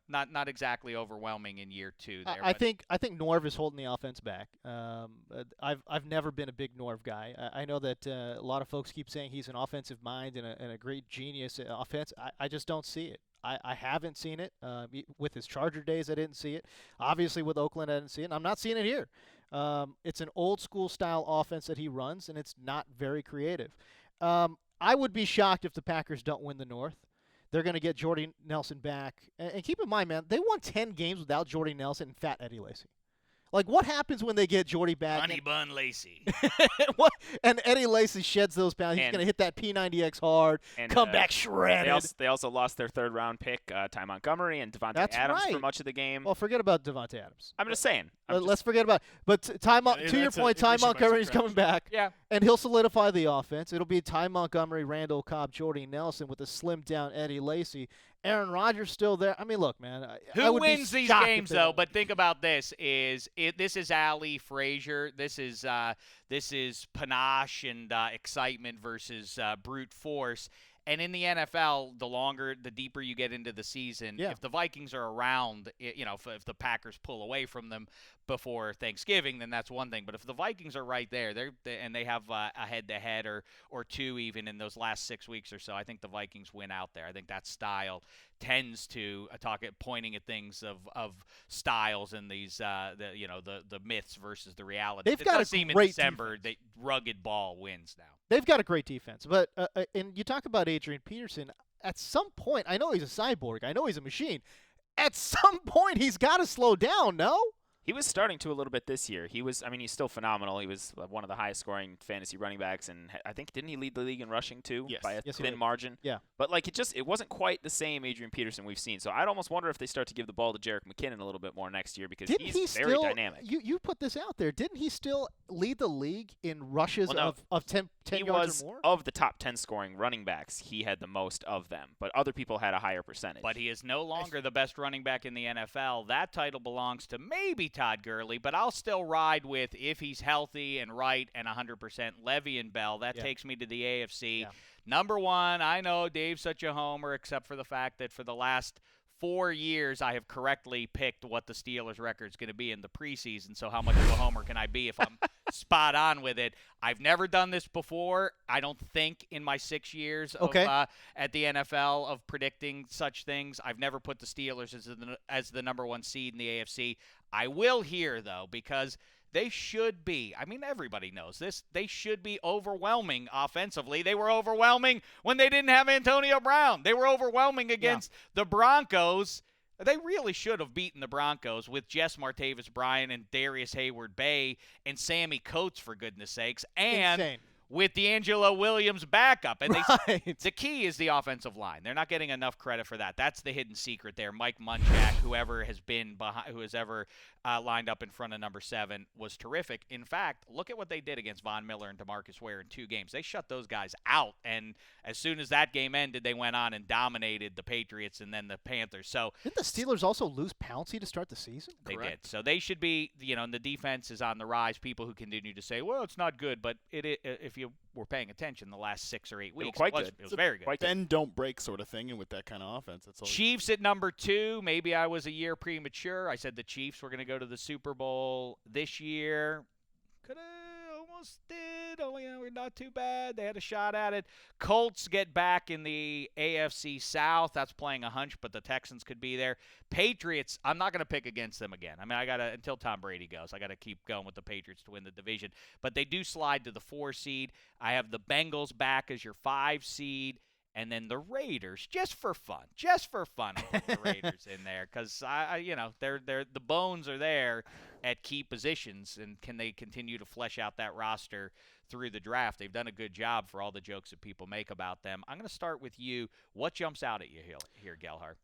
Not exactly overwhelming in year 2 there. I think Norv is holding the offense back. I've never been a big Norv guy. I know that a lot of folks keep saying he's an offensive mind and a great genius at offense. I just don't see it. I haven't seen it. With his Charger days, I didn't see it. Obviously, with Oakland, I didn't see it. And I'm not seeing it here. It's an old-school style offense that he runs, and it's not very creative. I would be shocked if the Packers don't win the North. They're going to get Jordy Nelson back. And keep in mind, man, they won 10 games without Jordy Nelson and Fat Eddie Lacy. Like, what happens when they get Jordy back? Honey Bun Lacy. And Eddie Lacy sheds those pounds. He's going to hit that P90X hard, come back shredded. They also lost their third-round pick, Ty Montgomery and Devontae Adams for much of the game. Well, forget about Devontae Adams. I'm just saying. Let's forget about it. But to your point, Ty Montgomery's coming back. Yeah. And he'll solidify the offense. It'll be Ty Montgomery, Randall Cobb, Jordy Nelson with a slimmed-down Eddie Lacy. Aaron Rodgers still there. I mean, look, man. Who wins these games, though? But think about this: this is Ali Frazier. This is panache and excitement versus brute force. And in the NFL, the deeper you get into the season, if the Vikings are around, if the Packers pull away from them before Thanksgiving, then that's one thing. But if the Vikings are right there, and they have a head-to-head or two even in those last 6 weeks or so, I think the Vikings win out there. I think that style tends to pointing at things of styles and these the myths versus the reality. They've got a great December. defense. The rugged ball wins now. They've got a great defense. But and you talk about Adrian Peterson, at some point, I know he's a cyborg. I know he's a machine. At some point, he's got to slow down, no? He was starting to a little bit this year. He's still phenomenal. He was one of the highest scoring fantasy running backs, and I think didn't he lead the league in rushing too by a thin margin? Yeah. But it wasn't quite the same Adrian Peterson we've seen. So I'd almost wonder if they start to give the ball to Jerick McKinnon a little bit more next year because he's very dynamic. You put this out there. Didn't he still lead the league in rushes of 10 yards or more? Of the top 10 scoring running backs, he had the most of them, but other people had a higher percentage. But he is no longer the best running back in the NFL. That title belongs to maybe Todd Gurley, but I'll still ride with, if he's healthy and right and 100%, Le'Veon Bell. That takes me to the AFC. Yeah. Number one, I know Dave's such a homer, except for the fact that for the last 4 years I have correctly picked what the Steelers' record is going to be in the preseason, so how much of a homer can I be if I'm spot on with it? I've never done this before, I don't think, in my 6 years at the NFL of predicting such things. I've never put the Steelers as the number one seed in the AFC. I will here, though, because they should be. I mean, everybody knows this. They should be overwhelming offensively. They were overwhelming when they didn't have Antonio Brown. They were overwhelming against the Broncos. They really should have beaten the Broncos with Jess Martavis-Bryant and Darius Hayward-Bay and Sammy Coates, for goodness sakes. And insane. With D'Angelo Williams backup. And the key is the offensive line. They're not getting enough credit for that. That's the hidden secret there. Mike Munchak, whoever has been behind, who has ever lined up in front of number 7, was terrific. In fact, look at what they did against Von Miller and DeMarcus Ware in 2 games. They shut those guys out. And as soon as that game ended, they went on and dominated the Patriots and then the Panthers. So didn't the Steelers also lose Pouncey to start the season? They did. So they should be, and the defense is on the rise. People who continue to say, well, it's not good, but if you were paying attention the last 6 or 8 weeks, it was very good. Bend, don't break sort of thing, and with that kind of offense. That's all. Chiefs at number 2. Maybe I was a year premature. I said the Chiefs were going to go to the Super Bowl this year. Could have almost did. We're not too bad. They had a shot at it. Colts get back in the AFC South. That's playing a hunch, but the Texans could be there. Patriots, I'm not going to pick against them again. I mean, until Tom Brady goes, I got to keep going with the Patriots to win the division. But they do slide to the 4 seed. I have the Bengals back as your 5 seed. and then the Raiders, just for fun, I'll put the Raiders in there because they're the bones are there at key positions, and can they continue to flesh out that roster through the draft? They've done a good job for all the jokes that people make about them. I'm going to start with you. What jumps out at you here, Gelhar?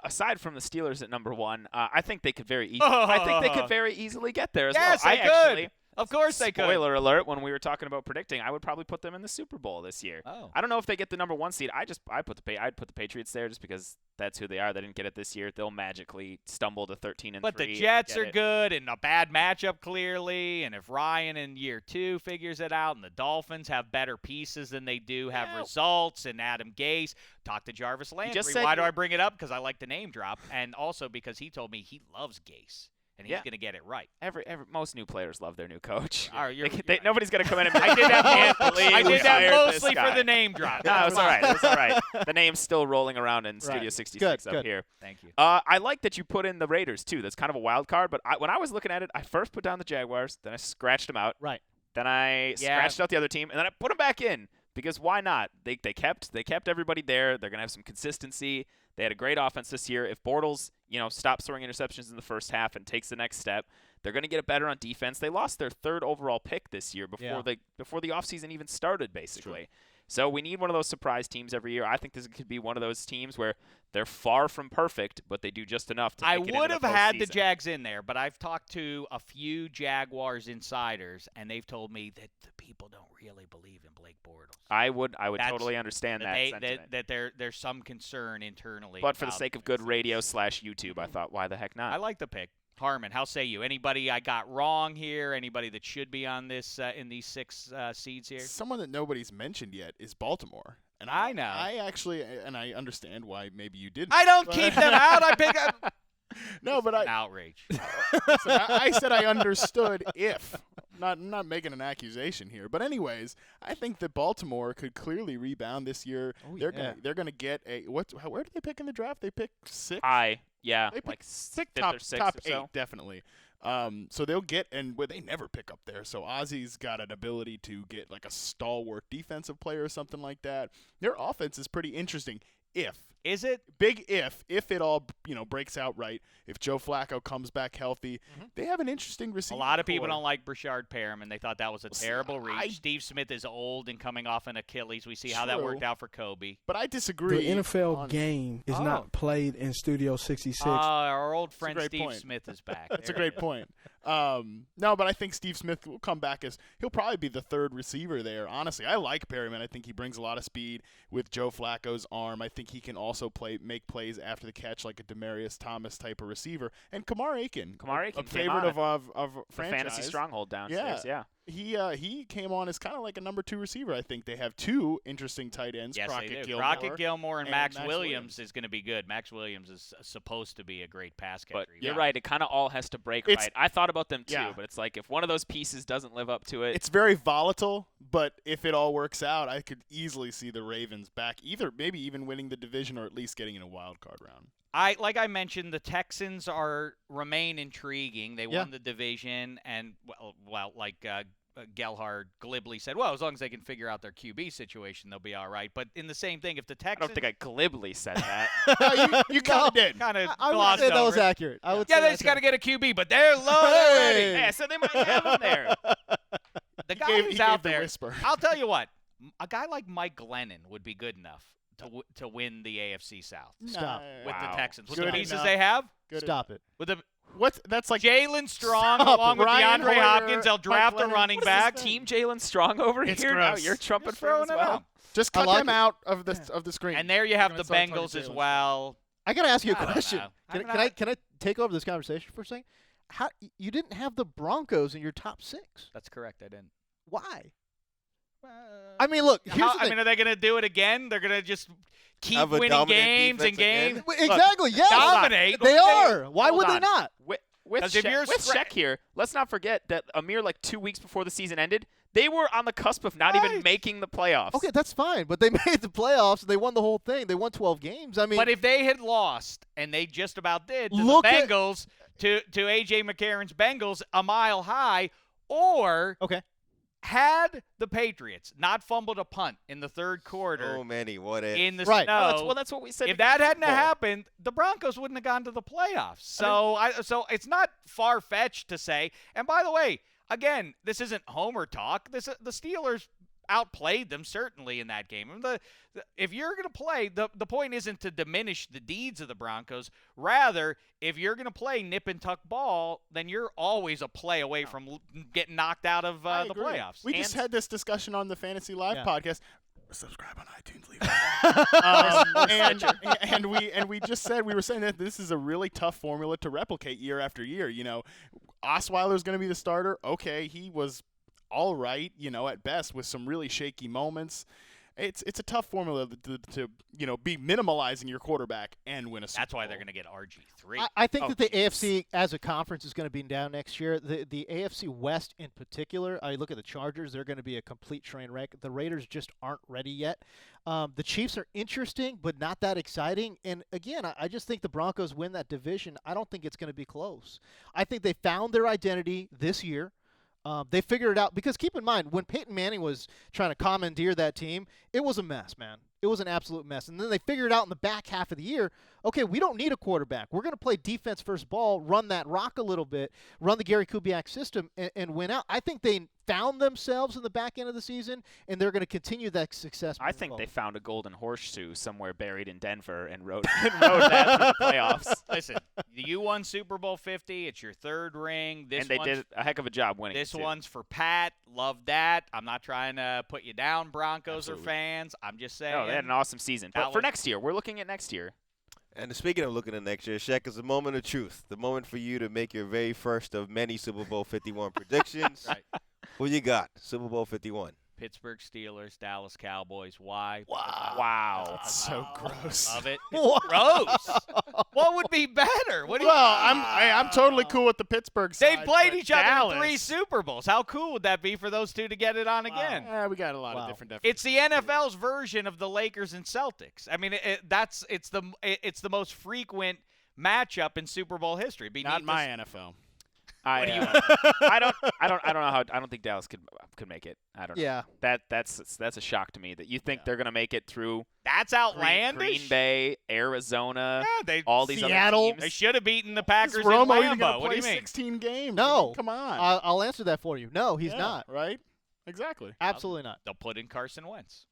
Aside from the Steelers at number 1, I think they could very easily get there as yes, well. They could. Of course they could. Spoiler alert, when we were talking about predicting, I would probably put them in the Super Bowl this year. Oh. I don't know if they get the number 1 seed. I'd put the Patriots there just because that's who they are. They didn't get it this year. They'll magically stumble to 13-3. But the Jets are good, and a bad matchup clearly, and if Ryan in year 2 figures it out, and the Dolphins have better pieces than they do have results, and Adam Gase, talk to Jarvis Landry. Why do I bring it up? Because I like the name drop, and also because he told me he loves Gase. And he's going to get it right. Most new players love their new coach. Nobody's going to come in and I did that mostly for the name drop. No, it's all right. It's all right. The name's still rolling around in Studio 66 good. here. Thank you. I like that you put in the Raiders, too. That's kind of a wild card. But when I was looking at it, I first put down the Jaguars. Then I scratched them out. Right. Then I scratched out the other team. And then I put them back in. Because why not? They kept everybody there. They're going to have some consistency. They had a great offense this year. If Bortles, stops throwing interceptions in the first half and takes the next step, they're going to get it better on defense. They lost their 3rd overall pick this year before the offseason even started, basically. So we need one of those surprise teams every year. I think this could be one of those teams where they're far from perfect, but they do just enough to make it into the postseason. I would have had the Jags in there, but I've talked to a few Jaguars insiders, and they've told me that the people don't really believe in Blake Bortles. I would totally understand that sentiment. That there's some concern internally. But for the sake of good radio/YouTube, I thought, why the heck not? I like the pick. Harmon, how say you? Anybody I got wrong here? Anybody that should be on this in these 6 seeds here? Someone that nobody's mentioned yet is Baltimore. And I know. I actually, and I understand why maybe you didn't. I don't keep them out. I pick up. No, but outrage. Listen, I said I understood if. Not making an accusation here, but anyways, I think that Baltimore could clearly rebound this year. They're gonna get where do they pick in the draft? They pick 6. Yeah, they like pick top 8 so. definitely. So they'll get, and they never pick up there. So Ozzy's got an ability to get like a stalwart defensive player or something like that. Their offense is pretty interesting. Is it? Big if it all breaks out right, if Joe Flacco comes back healthy, they have an interesting receiver. A lot of people don't like Brashard Perriman. They thought that was a terrible reach. Steve Smith is old and coming off an Achilles. We see how that worked out for Kobe. But I disagree. The NFL game is not played in Studio 66. Our old friend Steve Smith is back. That's a great point. No, but I think Steve Smith will come back he'll probably be the 3rd receiver there. Honestly, I like Perriman. I think he brings a lot of speed with Joe Flacco's arm. I think he can also make plays after the catch like a Demaryius Thomas type of receiver. And Kamar Aiken, a favorite of franchise. Fantasy stronghold downstairs. Yeah. He came on as kind of like a number 2 receiver. I think they have 2 interesting tight ends. Yes, Crockett they do. Gilmore, Crockett Gilmore and Max Williams is going to be good. Max Williams is supposed to be a great pass catcher. But you're right. It kind of all has to break right. I thought about them too, but it's like if one of those pieces doesn't live up to it. It's very volatile, but if it all works out, I could easily see the Ravens back, maybe even winning the division or at least getting in a wild card round. Like I mentioned, the Texans remain intriguing. They won the division, and Gelhar glibly said, well, as long as they can figure out their QB situation, they'll be all right. But in the same thing, if the Texans... I don't think I glibly said that. No, you kind of did. I would say that was accurate. They just got to get a QB, but they're low already. Yeah, so they might have him there. The guy who's out there, whisper. I'll tell you what, a guy like Mike Glennon would be good enough to win the AFC South. Stop. With the Texans. With Good the pieces enough. they have? Stop it. With the... That's like Jalen Strong along with Ryan DeAndre Hoyer, Hopkins. They'll draft a running back. Team Jalen Strong over It's here. gross. Now you're trumping Just for him as throwing it well. out. just cut them out of the screen. And there you have We're the gonna start Bengals talking as Jalen well. I got to ask you a I don't question. know. Can I take over this conversation for a second? How you didn't have the Broncos in your top 6? That's correct. I didn't. Why? I mean, look. Here's the thing. are they going to do it again? They're going to just keep Have a winning dominant games and defense games. Exactly. Yes. Dominate. They are. Why Hold would they on. not? With 'Cause if you're Shek here, let's not forget that a mere 2 weeks before the season ended, they were on the cusp of not even making the playoffs. Okay, that's fine, but they made the playoffs. And they won the whole thing. They won 12 games. I mean, But if they had lost, and they just about did, to the Look at- Bengals, to A.J. McCarron's Bengals, a mile high, or Had the Patriots not fumbled a punt in the third quarter, so many what ifs. in the Right. snow, That's what we said. if that hadn't happened, the Broncos wouldn't have gone to the playoffs. So, so it's not far-fetched to say. And by the way, again, this isn't Homer talk. The Steelers outplayed them certainly in that game. If you're going to play, the point isn't to diminish the deeds of the Broncos. Rather, if you're going to play nip and tuck ball, then you're always a play away from getting knocked out of the playoffs. We just had this discussion on the Fantasy Live podcast. Subscribe on iTunes, leave and we just said, we were saying that this is a really tough formula to replicate year after year. You know, Osweiler's going to be the starter. Okay, he was all right, at best, with some really shaky moments. It's a tough formula to be minimalizing your quarterback and win a Super That's why Bowl. they're going to get RG3. I think that the AFC as a conference is going to be down next year. The AFC West in particular, I look at the Chargers, they're going to be a complete train wreck. The Raiders just aren't ready yet. The Chiefs are interesting, but not that exciting. And, again, I just think the Broncos win that division. I don't think it's going to be close. I think they found their identity this year. They figured it out because keep in mind, when Peyton Manning was trying to commandeer that team, it was a mess, man. It was an absolute mess. And then they figured out in the back half of the year, okay, we don't need a quarterback. We're going to play defense first ball, run that rock a little bit, run the Gary Kubiak system, and win out. I think they found themselves in the back end of the season, and they're going to continue that success. I think they found a golden horseshoe somewhere buried in Denver and rode that through the playoffs. Listen, you won Super Bowl 50. It's your third ring. And they did a heck of a job winning. This one's for Pat. Love that. I'm not trying to put you down, Broncos or fans. I'm just saying. No, they had an awesome season. But for next year, we're looking at next year. And speaking of looking at next year, Shek, is a moment of truth. The moment for you to make your very first of many Super Bowl 51 predictions. Right. Who you got? Super Bowl 51. Pittsburgh Steelers, Dallas Cowboys. Why? Wow. That's so gross. Love it. Gross. What would be better? What do you I'm totally cool with the Pittsburgh side. They played each other Dallas. in 3 Super Bowls. How cool would that be for those two to get it on again? We got a lot of different It's the NFL's version of the Lakers and Celtics. I mean, it's the most frequent matchup in Super Bowl history. Not my NFL. I don't know how. I don't think Dallas could make it. I don't know. Yeah. That's a shock to me that you think they're going to make it through. That's outlandish. Green Bay, Arizona, all these Seattle. other teams. They should have beaten the Packers in Romo even Lambeau. gonna What do you play mean? 16 games. No. Come on. I'll answer that for you. No, he's not. Right? Exactly. Absolutely not. They'll put in Carson Wentz.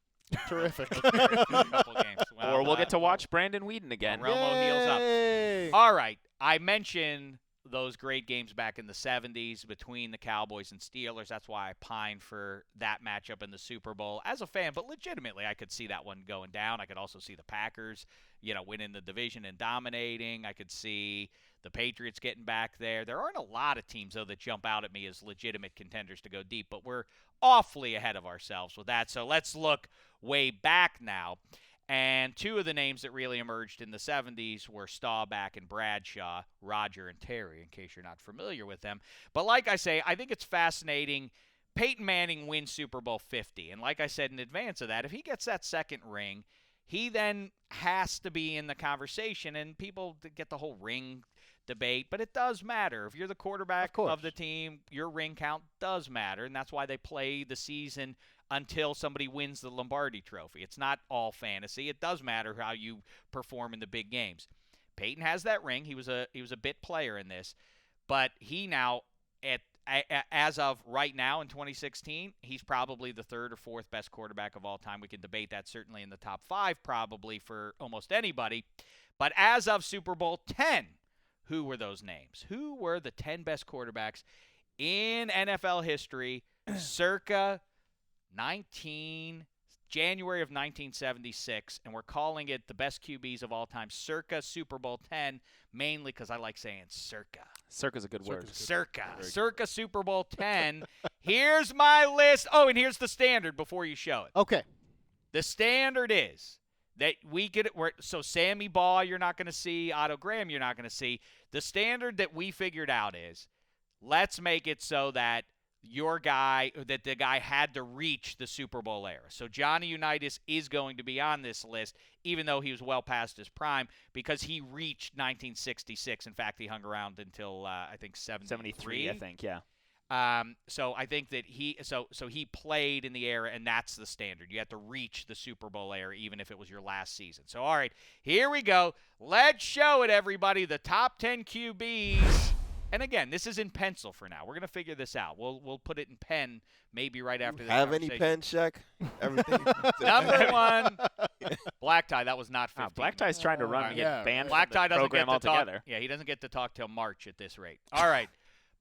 Terrific. A couple games. Or we'll get to watch Brandon Whedon again. Romo heals up. Yay. All right. I mentioned those great games back in the 70s between the Cowboys and Steelers. That's why I pine for that matchup in the Super Bowl as a fan. But legitimately, I could see that one going down. I could also see the Packers, winning the division and dominating. I could see the Patriots getting back there. There aren't a lot of teams, though, that jump out at me as legitimate contenders to go deep. But we're awfully ahead of ourselves with that. So let's look way back now. And 2 of the names that really emerged in the 70s were Staubach and Bradshaw, Roger and Terry, in case you're not familiar with them. But like I say, I think it's fascinating. Peyton Manning wins Super Bowl 50. And like I said in advance of that, if he gets that second ring, he then has to be in the conversation. And people get the whole ring debate, but it does matter. If you're the quarterback of the team, your ring count does matter. And that's why they play the season until somebody wins the Lombardi Trophy. It's not all fantasy. It does matter how you perform in the big games. Peyton has that ring. He was a bit player in this, but he now, as of right now in 2016, he's probably the 3rd or 4th best quarterback of all time. We can debate that, certainly in the top 5 probably for almost anybody. But as of Super Bowl 10, who were those names? Who were the 10 best quarterbacks in NFL history circa January of 1976, and we're calling it the best QBs of all time, circa Super Bowl 10, mainly because I like saying circa. Circa's a good word. Circa Super Bowl 10. Here's my list. Oh, and here's the standard before you show it. Okay. The standard is that so Sammy Baugh you're not going to see, Otto Graham you're not going to see. The standard that we figured out is let's make it so that the guy had to reach the Super Bowl era. So Johnny Unitas is going to be on this list, even though he was well past his prime, because he reached 1966. In fact, he hung around until, I think, 73. I think, yeah. So I think that he played in the era, and that's the standard. You have to reach the Super Bowl era, even if it was your last season. So, all right, here we go. Let's show it, everybody. The top 10 QBs. And again, this is in pencil for now. We're gonna figure this out. We'll put it in pen maybe right after this. Have any pen, Shek? Everything. Number 1, Black Tie. That was not 15. Black Tie's trying to run and get banned Black from Tie the doesn't program get to altogether. talk. Yeah, he doesn't get to talk till March at this rate. All right,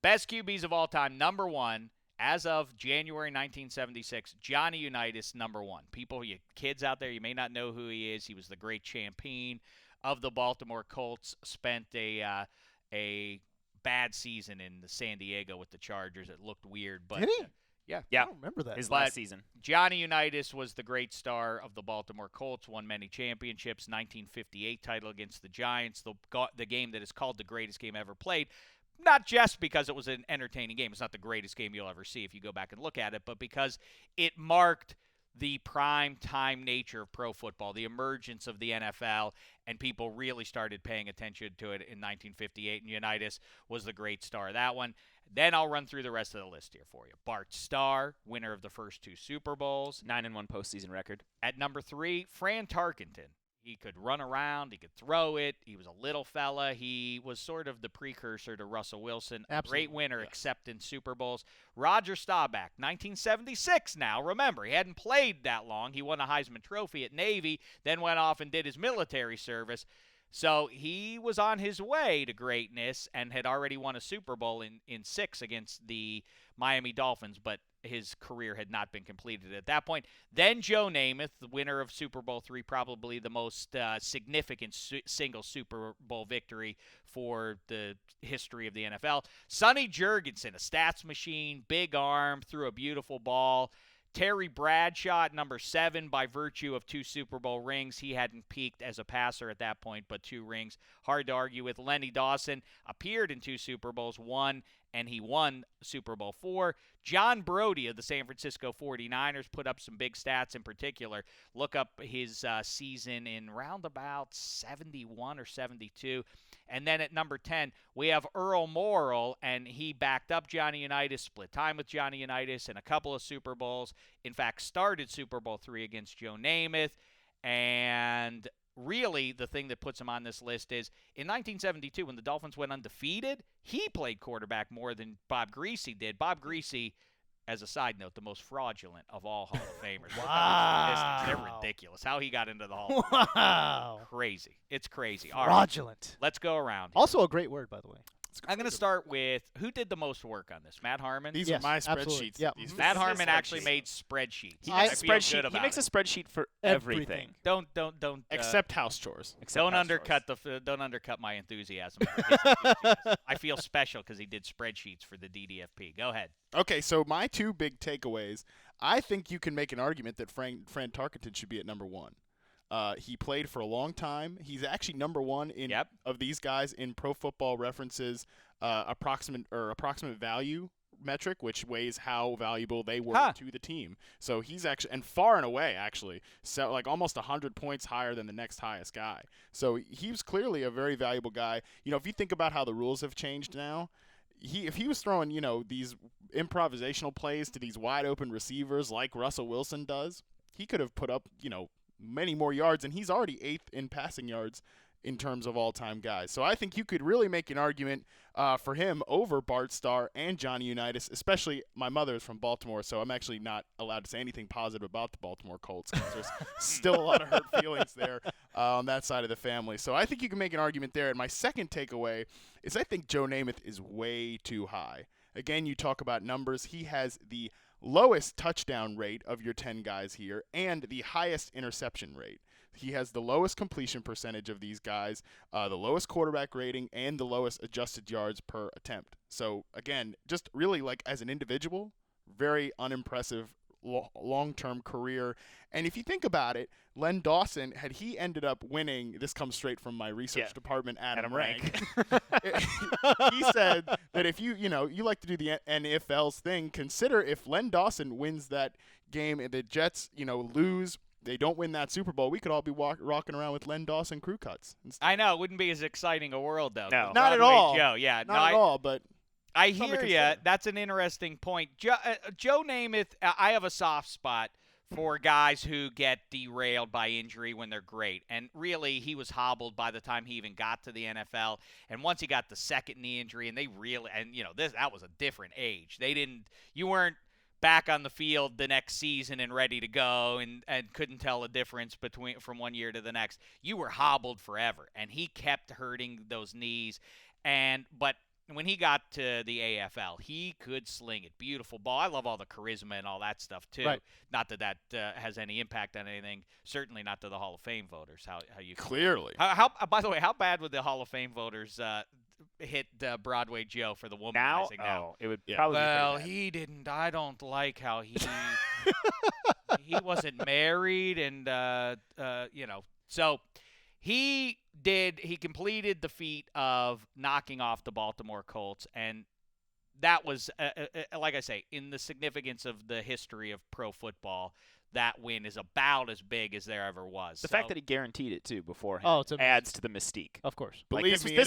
best QBs of all time. Number 1, as of January 1976, Johnny Unitas, number 1. People, you kids out there, you may not know who he is. He was the great champion of the Baltimore Colts. Spent a bad season in San Diego with the Chargers. It looked weird, but did he? Yeah. I don't remember that. His But last season. Johnny Unitas was the great star of the Baltimore Colts, won many championships, 1958 title against the Giants, the game that is called the greatest game ever played, not just because it was an entertaining game. It's not the greatest game you'll ever see if you go back and look at it, but because it marked the prime time nature of pro football, the emergence of the NFL, and people really started paying attention to it in 1958, and Unitas was the great star of that one. Then I'll run through the rest of the list here for you. Bart Starr, winner of the first 2 Super Bowls. 9-1 postseason record. At number 3, Fran Tarkenton. He could run around. He could throw it. He was a little fella. He was sort of the precursor to Russell Wilson. Absolutely. Great winner, except in Super Bowls. Roger Staubach, 1976 now. Remember, he hadn't played that long. He won a Heisman Trophy at Navy, then went off and did his military service. So he was on his way to greatness and had already won a Super Bowl in 6 against the Miami Dolphins, but his career had not been completed at that point. Then Joe Namath, the winner of Super Bowl III, probably the most significant single Super Bowl victory for the history of the NFL. Sonny Jurgensen, a stats machine, big arm, threw a beautiful ball. Terry Bradshaw at number 7 by virtue of 2 Super Bowl rings. He hadn't peaked as a passer at that point, but 2 rings. Hard to argue with. Lenny Dawson appeared in 2 Super Bowls, 1, and he won Super Bowl IV. John Brody of the San Francisco 49ers put up some big stats in particular. Look up his season in roundabout 71 or 72. And then at number 10, we have Earl Morrall, and he backed up Johnny Unitas, split time with Johnny Unitas in a couple of Super Bowls. In fact, started Super Bowl III against Joe Namath. And really, the thing that puts him on this list is in 1972, when the Dolphins went undefeated, he played quarterback more than Bob Greasy did. Bob Greasy, as a side note, the most fraudulent of all Hall of Famers. Wow. They're ridiculous. How he got into the Hall of Fame. Wow. Crazy. It's crazy. All right. Fraudulent. Let's go around. Also a great word, by the way. I'm going to start with who did the most work on this? Matt Harmon? These Yes, are my absolutely. spreadsheets. Yep. These Matt This is Harmon his actually spreadsheet. made spreadsheets. He I makes feel spreadsheet. good about He makes it. a spreadsheet for Everything. everything. Don't Except house chores. don't undercut my enthusiasm. for his enthusiasm. I feel special because he did spreadsheets for the DDFP. Go ahead. Okay, so my 2 big takeaways. I think you can make an argument that Fran Tarkenton should be at number 1. He played for a long time. He's actually number 1 in of these guys in Pro Football Reference's approximate value metric, which weighs how valuable they were to the team. So he's actually, and far and away actually, so like almost 100 points higher than the next highest guy. So he was clearly a very valuable guy. You know, if you think about how the rules have changed now, if he was throwing, these improvisational plays to these wide open receivers like Russell Wilson does, he could have put up, many more yards, and he's already 8th in passing yards in terms of all-time guys. So I think you could really make an argument for him over Bart Starr and Johnny Unitas, especially my mother is from Baltimore, so I'm actually not allowed to say anything positive about the Baltimore Colts because there's still a lot of hurt feelings there on that side of the family. So I think you can make an argument there. And my second takeaway is I think Joe Namath is way too high. Again, you talk about numbers. He has the lowest touchdown rate of your 10 guys here and the highest interception rate. He has the lowest completion percentage of these guys, the lowest quarterback rating, and the lowest adjusted yards per attempt. So, again, just really like as an individual, very unimpressive long-term career. And if you think about it, Len Dawson, had he ended up winning, this comes straight from my research department, Adam Rank. He said that if you like to do the NFL's thing, consider if Len Dawson wins that game and the Jets, lose, they don't win that Super Bowl, we could all be rocking around with Len Dawson crew cuts. I know. It wouldn't be as exciting a world, though. No. Not at all. Joe, yeah. Not at all, but I hear you. That's an interesting point. Joe Namath, I have a soft spot for guys who get derailed by injury when they're great. And really, he was hobbled by the time he even got to the NFL. And once he got the second knee injury, and that was a different age. You weren't back on the field the next season and ready to go and couldn't tell a difference from one year to the next. You were hobbled forever. And he kept hurting those knees. But when he got to the AFL, he could sling it. Beautiful ball. I love all the charisma and all that stuff, too. Right. Not that has any impact on anything. Certainly not to the Hall of Fame voters. How you Clearly. By the way, how bad would the Hall of Fame voters hit Broadway Joe for the womanizing now? It would probably be Well, pretty bad. he didn't. I don't like how he he wasn't married and, So he completed the feat of knocking off the Baltimore Colts, and that was, like I say, in the significance of the history of pro football, that win is about as big as there ever was. The fact that he guaranteed it, too, beforehand adds to the mystique. Of course. Believe me,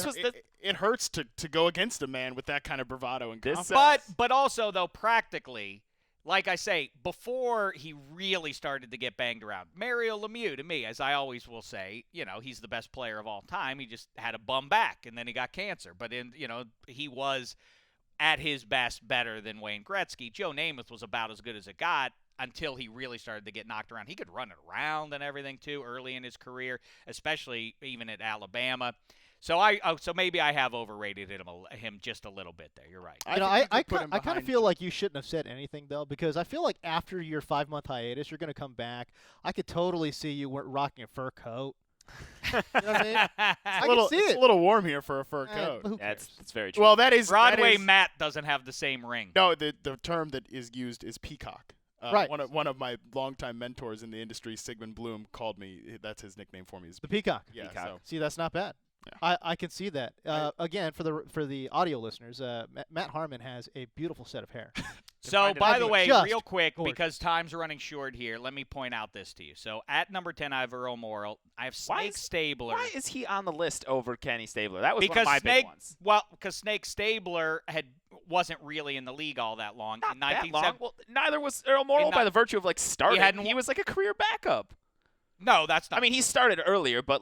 it hurts to go against a man with that kind of bravado and confidence. But also, though, practically, like I say, before he really started to get banged around, Mario Lemieux, to me, as I always will say, he's the best player of all time. He just had a bum back, and then he got cancer. But, he was, at his best, better than Wayne Gretzky. Joe Namath was about as good as it got until he really started to get knocked around. He could run it around and everything, too, early in his career, especially even at Alabama. So maybe I have overrated him just a little bit there. You're right. I kind of feel like you shouldn't have said anything, though, because I feel like after your 5-month hiatus, you're going to come back. I could totally see you rocking a fur coat. You know what I mean? It's a little warm here for a fur coat. That's very true. Well, that is Broadway Matt doesn't have the same ring. No, the term that is used is peacock. Right. One of my longtime mentors in the industry, Sigmund Bloom, called me. That's his nickname for me. Is the peacock. Yeah. Peacock. So. See, that's not bad. Yeah. I can see that. Again, for the audio listeners, Matt Harmon has a beautiful set of hair. So, by the way, just real quick, gorgeous. because time's running short here, let me point out this to you. So, at number 10, I have Earl Morrall. I have Snake Stabler. Why is he on the list over Kenny Stabler? That was one of my big ones. Well, because Snake Stabler wasn't really in the league all that long. Not in that long. Well, neither was Earl Morrall by the virtue of starting. He was like a career backup. No, that's not. I mean, he started earlier, but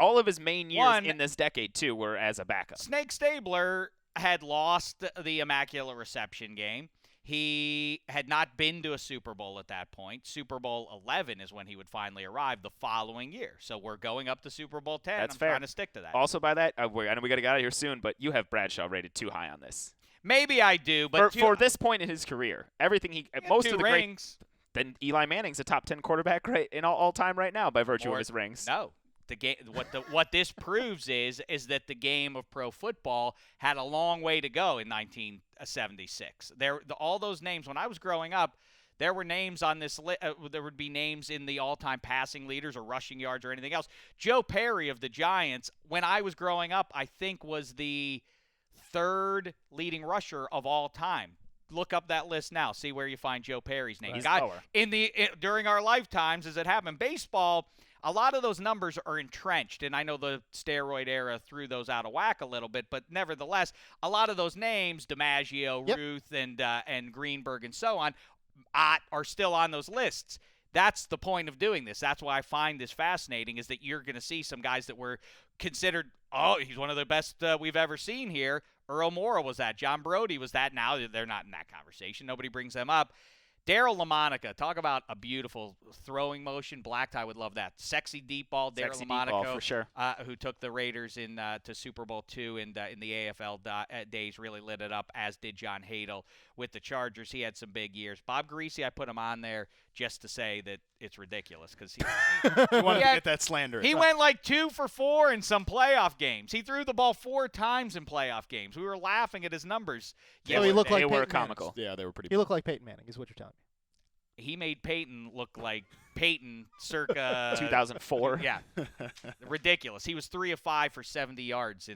all of his main years in this decade too were as a backup. Snake Stabler had lost the Immaculate Reception game. He had not been to a Super Bowl at that point. Super Bowl 11 is when he would finally arrive the following year. So we're going up to Super Bowl 10. That's I'm fair. trying to stick to that. Also, by that, I know we got to get out of here soon, but you have Bradshaw rated too high on this. Maybe I do, but for this point in his career, everything most of the rings. Then Eli Manning's a top 10 quarterback in all time right now by virtue of his rings. No. The game, what this proves is that the game of pro football had a long way to go in 1976. All those names, when I was growing up, there were names on this list. There would be names in the all-time passing leaders or rushing yards or anything else. Joe Perry of the Giants, when I was growing up, I think was the third leading rusher of all time. Look up that list now. See where you find Joe Perry's name. During our lifetimes, as it happened, baseball, a lot of those numbers are entrenched, and I know the steroid era threw those out of whack a little bit, but nevertheless, a lot of those names, DiMaggio, Ruth, and Greenberg, and so on, are still on those lists. That's the point of doing this. That's why I find this fascinating, is that you're going to see some guys that were considered, he's one of the best we've ever seen here. Earl Morrall was that. John Brody was that. Now they're not in that conversation. Nobody brings them up. Darryl LaMonica, talk about a beautiful throwing motion. Black Tie would love that. Sexy deep ball. Darryl LaMonica, for sure. Who took the Raiders to Super Bowl II in the AFL days, really lit it up, as did John Hadel with the Chargers. He had some big years. Bob Greasy, I put him on there just to say that it's ridiculous because he wanted to get that slander. He went 2 for 4 in some playoff games. He threw the ball 4 times in playoff games. We were laughing at his numbers. Yeah, he looked like they were Peyton comical. Manning. Yeah, they were pretty. He looked like Peyton Manning, is what you're telling me. He made Peyton look like Peyton circa 2004. Yeah, ridiculous. He was 3 of 5 for 70 yards I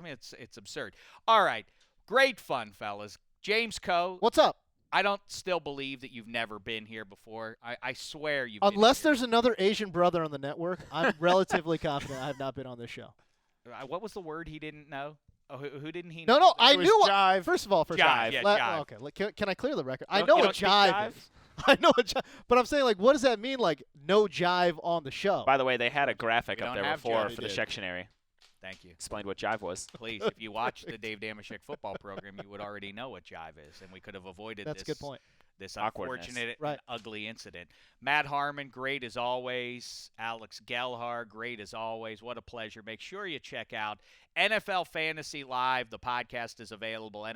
mean, it's absurd. All right, great fun, fellas. James Koh. What's up? I don't still believe that you've never been here before. I swear you've Unless been here. there's another Asian brother on the network, I'm relatively confident I have not been on this show. What was the word he didn't know? who didn't he? No, know? I It was knew what. jive. First of all, Jive, yeah, jive. Okay, can I clear the record? I You know don't what speak jive is. I know what jive, but I'm saying, like, what does that mean? Like, no jive on the show. By the way, they had a graphic We up don't there have before jive. for the They did. Shectionary. Thank you. Explained what jive was. Please, if you watch the Dave Dameshek football program, you would already know what jive is, and we could have avoided That's a this. good point. This Awkwardness. unfortunate, Right. and ugly incident. Matt Harmon, great as always. Alex Gelhar, great as always. What a pleasure. Make sure you check out NFL Fantasy Live. The podcast is available,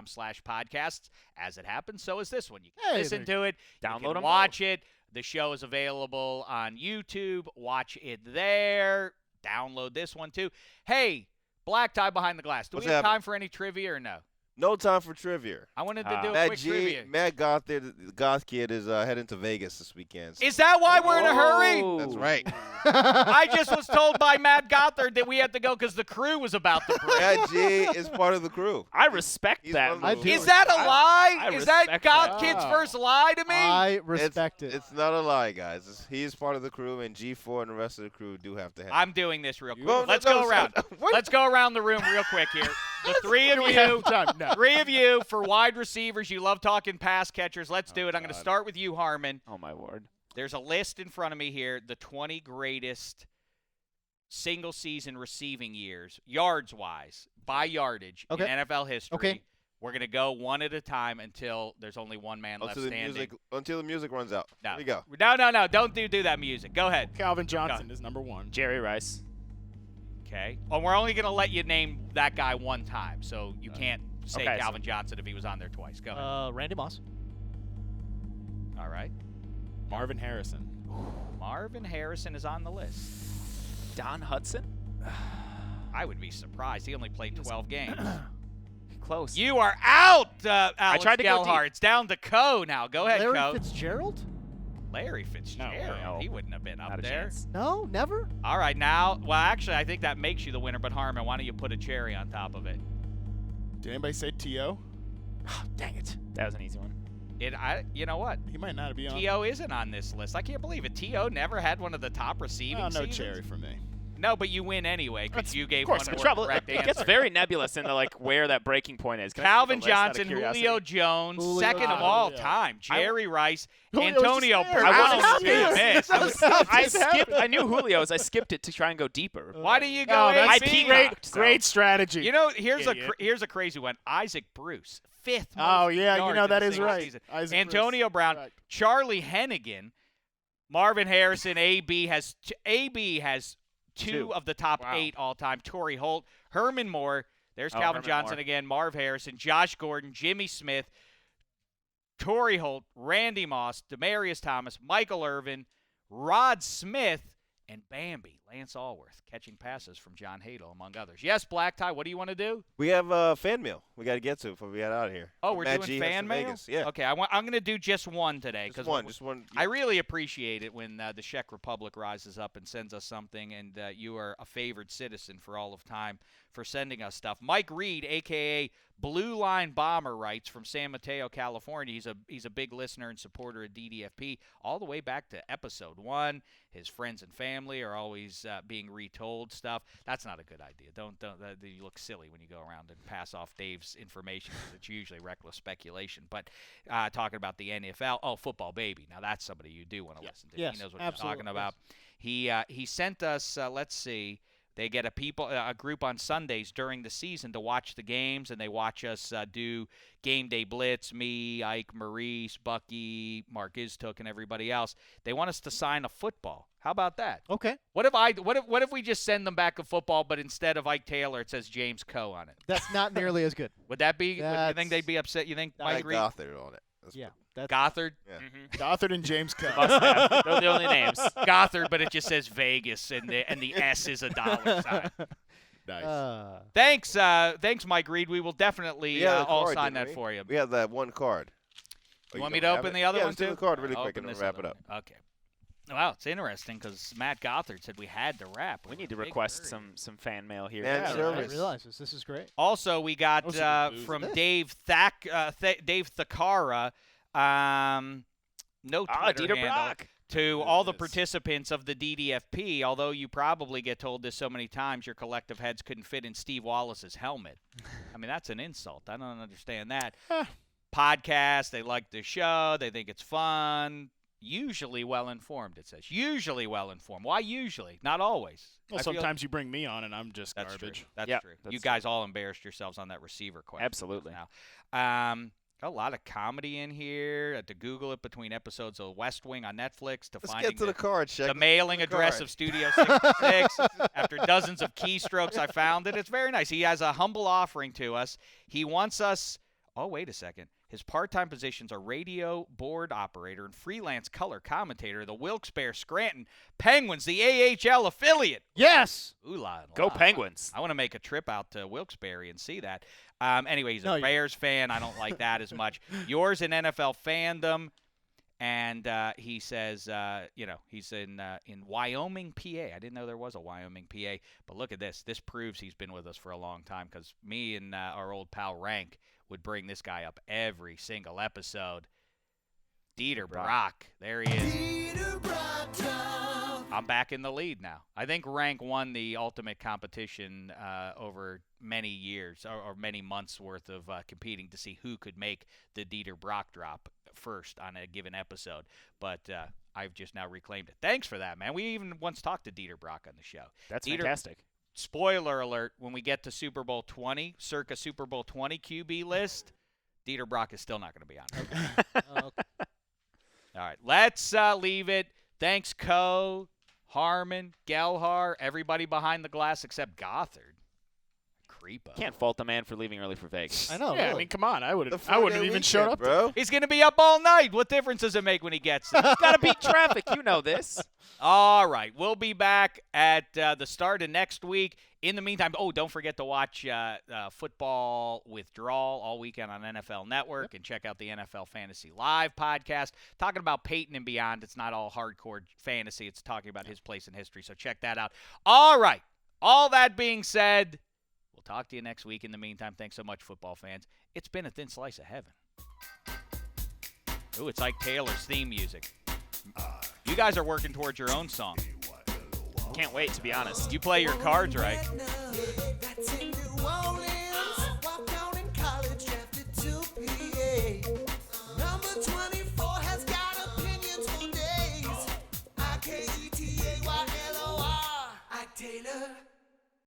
NFL.com/podcasts. As it happens, so is this one. You can Hey, listen to it. You Download can them watch it. The show is available on YouTube. Watch it there. Download this one, too. Hey, Black Tie Behind the Glass. Do What's we have happening? time for any trivia or no? No time for trivia. I wanted to do a Matt quick G, trivia. Matt Gothard, the Goth Kid, is heading to Vegas this weekend. Is that why we're in a hurry? That's right. I just was told by Matt Gothard that we had to go because the crew was about to break. Matt G is part of the crew. I respect He's that. one of the move. do. Is that a lie? I Is that respect God that. Kid's Wow. first lie to me? I respect it. It's not a lie, guys. He's part of the crew, and G4 and the rest of the crew do have to have. I'm doing this real quick. Well, Let's no, go around. what? Let's go around the room real quick here. The three of Do we have you, time? No. three of you for wide receivers. You love talking pass catchers. Let's do it. I'm going to God. start with you, Harmon. Oh, my word. There's a list in front of me here. The 20 greatest single-season receiving years, yards-wise, by yardage Okay. in NFL history. Okay. We're going to go one at a time until there's only one man left standing. Until the music runs out. No. Here we go. No. Don't do that music. Go ahead. Calvin Johnson is number 1. Jerry Rice. Okay. Oh, we're only going to let you name that guy one time, so you can't say okay, Calvin Johnson if he was on there twice. Go ahead. Randy Moss. All right. Marvin Harrison. Marvin Harrison is on the list. Don Hudson. I would be surprised. He only played 12 games. Close. You are out, Alex tried to go Gelhar. deep. It's down to Koh now. Go ahead, Larry Koh. Fitzgerald? Larry Fitzgerald. No. He wouldn't have been up Not a there. chance. No, never. All right, now, well, actually, I think that makes you the winner, but Harmon, why don't you put a cherry on top of it? Did anybody say T.O.? Dang it. That was an easy one. You know what? He might not be on. T.O. isn't on this list. I can't believe it. T.O. never had one of the top receiving Oh, no seasons. cherry for me. No, but you win anyway because you gave one more Trouble. correct It answer. gets very nebulous into like where that breaking point is. Can I see Calvin the list out of Johnson, curiosity? Julio Jones, Julio second of Jones. all Yeah. time, Jerry Rice, Julio was Antonio just there. Brown. I wanted to didn't see it. miss. That was- I skipped. I knew Julio's. I skipped it to try and go deeper. Why do you go Oh, that's AC? peacocked. great strategy. You know, here's Idiot. here's a crazy one. Isaac Bruce, fifth. Oh, most yeah, you yards know in that a is single right. season. Isaac Antonio Bruce. Brown, Correct. Charlie Hennigan, Marvin Harrison. AB has two of the top Wow. 8 all time. Torrey Holt, Herman Moore. There's Oh, Calvin Herman Johnson Moore. again. Marv Harrison, Josh Gordon, Jimmy Smith, Torrey Holt, Randy Moss, Demaryius Thomas, Michael Irvin, Rod Smith, and Bambi, Lance Allworth, catching passes from John Hadle, among others. Yes, Black Tie, what do you want to do? We have fan mail we got to get to before we get out of here. Oh, we're Matt doing G fan has to mail? Vegas. Yeah. Okay, I'm going to do just one today. Just one. I really appreciate it when the Czech Republic rises up and sends us something, and you are a favored citizen for all of time for sending us stuff. Mike Reed, a.k.a. Blue Line Bomber, writes from San Mateo, California. He's a big listener and supporter of DDFP all the way back to episode 1. His friends and family are always being retold stuff. That's not a good idea. Don't you look silly when you go around and pass off Dave's information because it's usually reckless speculation. But talking about the NFL, football baby. Now that's somebody you do want to listen to. Yes, He knows what absolutely, he's talking about. He sent us. Let's see. They get a group on Sundays during the season to watch the games, and they watch us do Game Day Blitz, me, Ike, Maurice, Bucky, Mark Iztook, and everybody else. They want us to sign a football. How about that? Okay. What if we just send them back a football, but instead of Ike Taylor, it says James Koh on it? That's not nearly as good. Would that be? Would you think That's- they'd be upset? You think I Mike like Reed? Gothard on it. That's Yeah. good. That's Gothard? Yeah. Gothard and James Koh. Must-have. Those are the only names. Gothard, but it just says Vegas, and the S is a dollar sign. Nice. Thanks, Mike Reed. We will definitely We had a all card, sign didn't that we? for you. We have that one card. You want me to open the other yeah, one let's do too? the card really I'll quick open and then this wrap it other up. one. Okay. Wow, it's interesting because Matt Gothard said we had to wrap. We need to Big request hurry. some fan mail here. Man I service. didn't realize this. This is great. Also, we got Those are good from booze. Dave Dave Thakara, no Twitter Dieter handle. Brock. to all the participants of the DDFP, although you probably get told this so many times your collective heads couldn't fit in Steve Wallace's helmet. I mean, that's an insult. I don't understand that. Podcast, they like the show. They think it's fun. Usually well-informed, it says. Usually well-informed. Why usually? Not always. Well, sometimes you bring me on and I'm just garbage. That's true. You guys all embarrassed yourselves on that receiver question. Absolutely. Now. A lot of comedy in here. Had to Google it between episodes of West Wing on Netflix to find the card, Shek. The mailing address of Studio 66. After dozens of keystrokes, I found it. It's very nice. He has a humble offering to us. He wants us – oh, wait a second. His part-time positions are radio board operator and freelance color commentator, the Wilkes-Barre Scranton Penguins, the AHL affiliate. Yes. Ooh la la. Go Penguins. I want to make a trip out to Wilkes-Barre and see that. Anyway, he's a Bears fan. I don't like that as much. Yours in NFL fandom. And he says, he's in Wyoming, PA. I didn't know there was a Wyoming, PA. But look at this. This proves he's been with us for a long time because me and our old pal Rank would bring this guy up every single episode. Dieter Brock. There he is. Dieter Brock. I'm back in the lead now. I think Rank won the ultimate competition over many years or many months worth of competing to see who could make the Dieter Brock drop first on a given episode. But I've just now reclaimed it. Thanks for that, man. We even once talked to Dieter Brock on the show. That's fantastic. Spoiler alert, when we get to Super Bowl 20, circa Super Bowl 20 QB list, Dieter Brock is still not going to be on. Okay. All right, let's leave it. Thanks, Koh, Harmon, Gelhar, everybody behind the glass except Gothard. Creepo. Can't fault the man for leaving early for Vegas. I know. Yeah, really. I mean, come on. I wouldn't have even showed up, bro. He's going to be up all night. What difference does it make when he gets there? Got to beat traffic. You know this. All right. We'll be back at the start of next week. In the meantime, don't forget to watch Football Withdrawal all weekend on NFL Network and check out the NFL Fantasy Live podcast. Talking about Peyton and beyond. It's not all hardcore fantasy. It's talking about his place in history. So check that out. All right. All that being said, we'll talk to you next week. In the meantime, thanks so much, football fans. It's been a thin slice of heaven. Ooh, it's like Taylor's theme music. You guys are working towards your own song. Can't wait, to be honest. You play your cards right.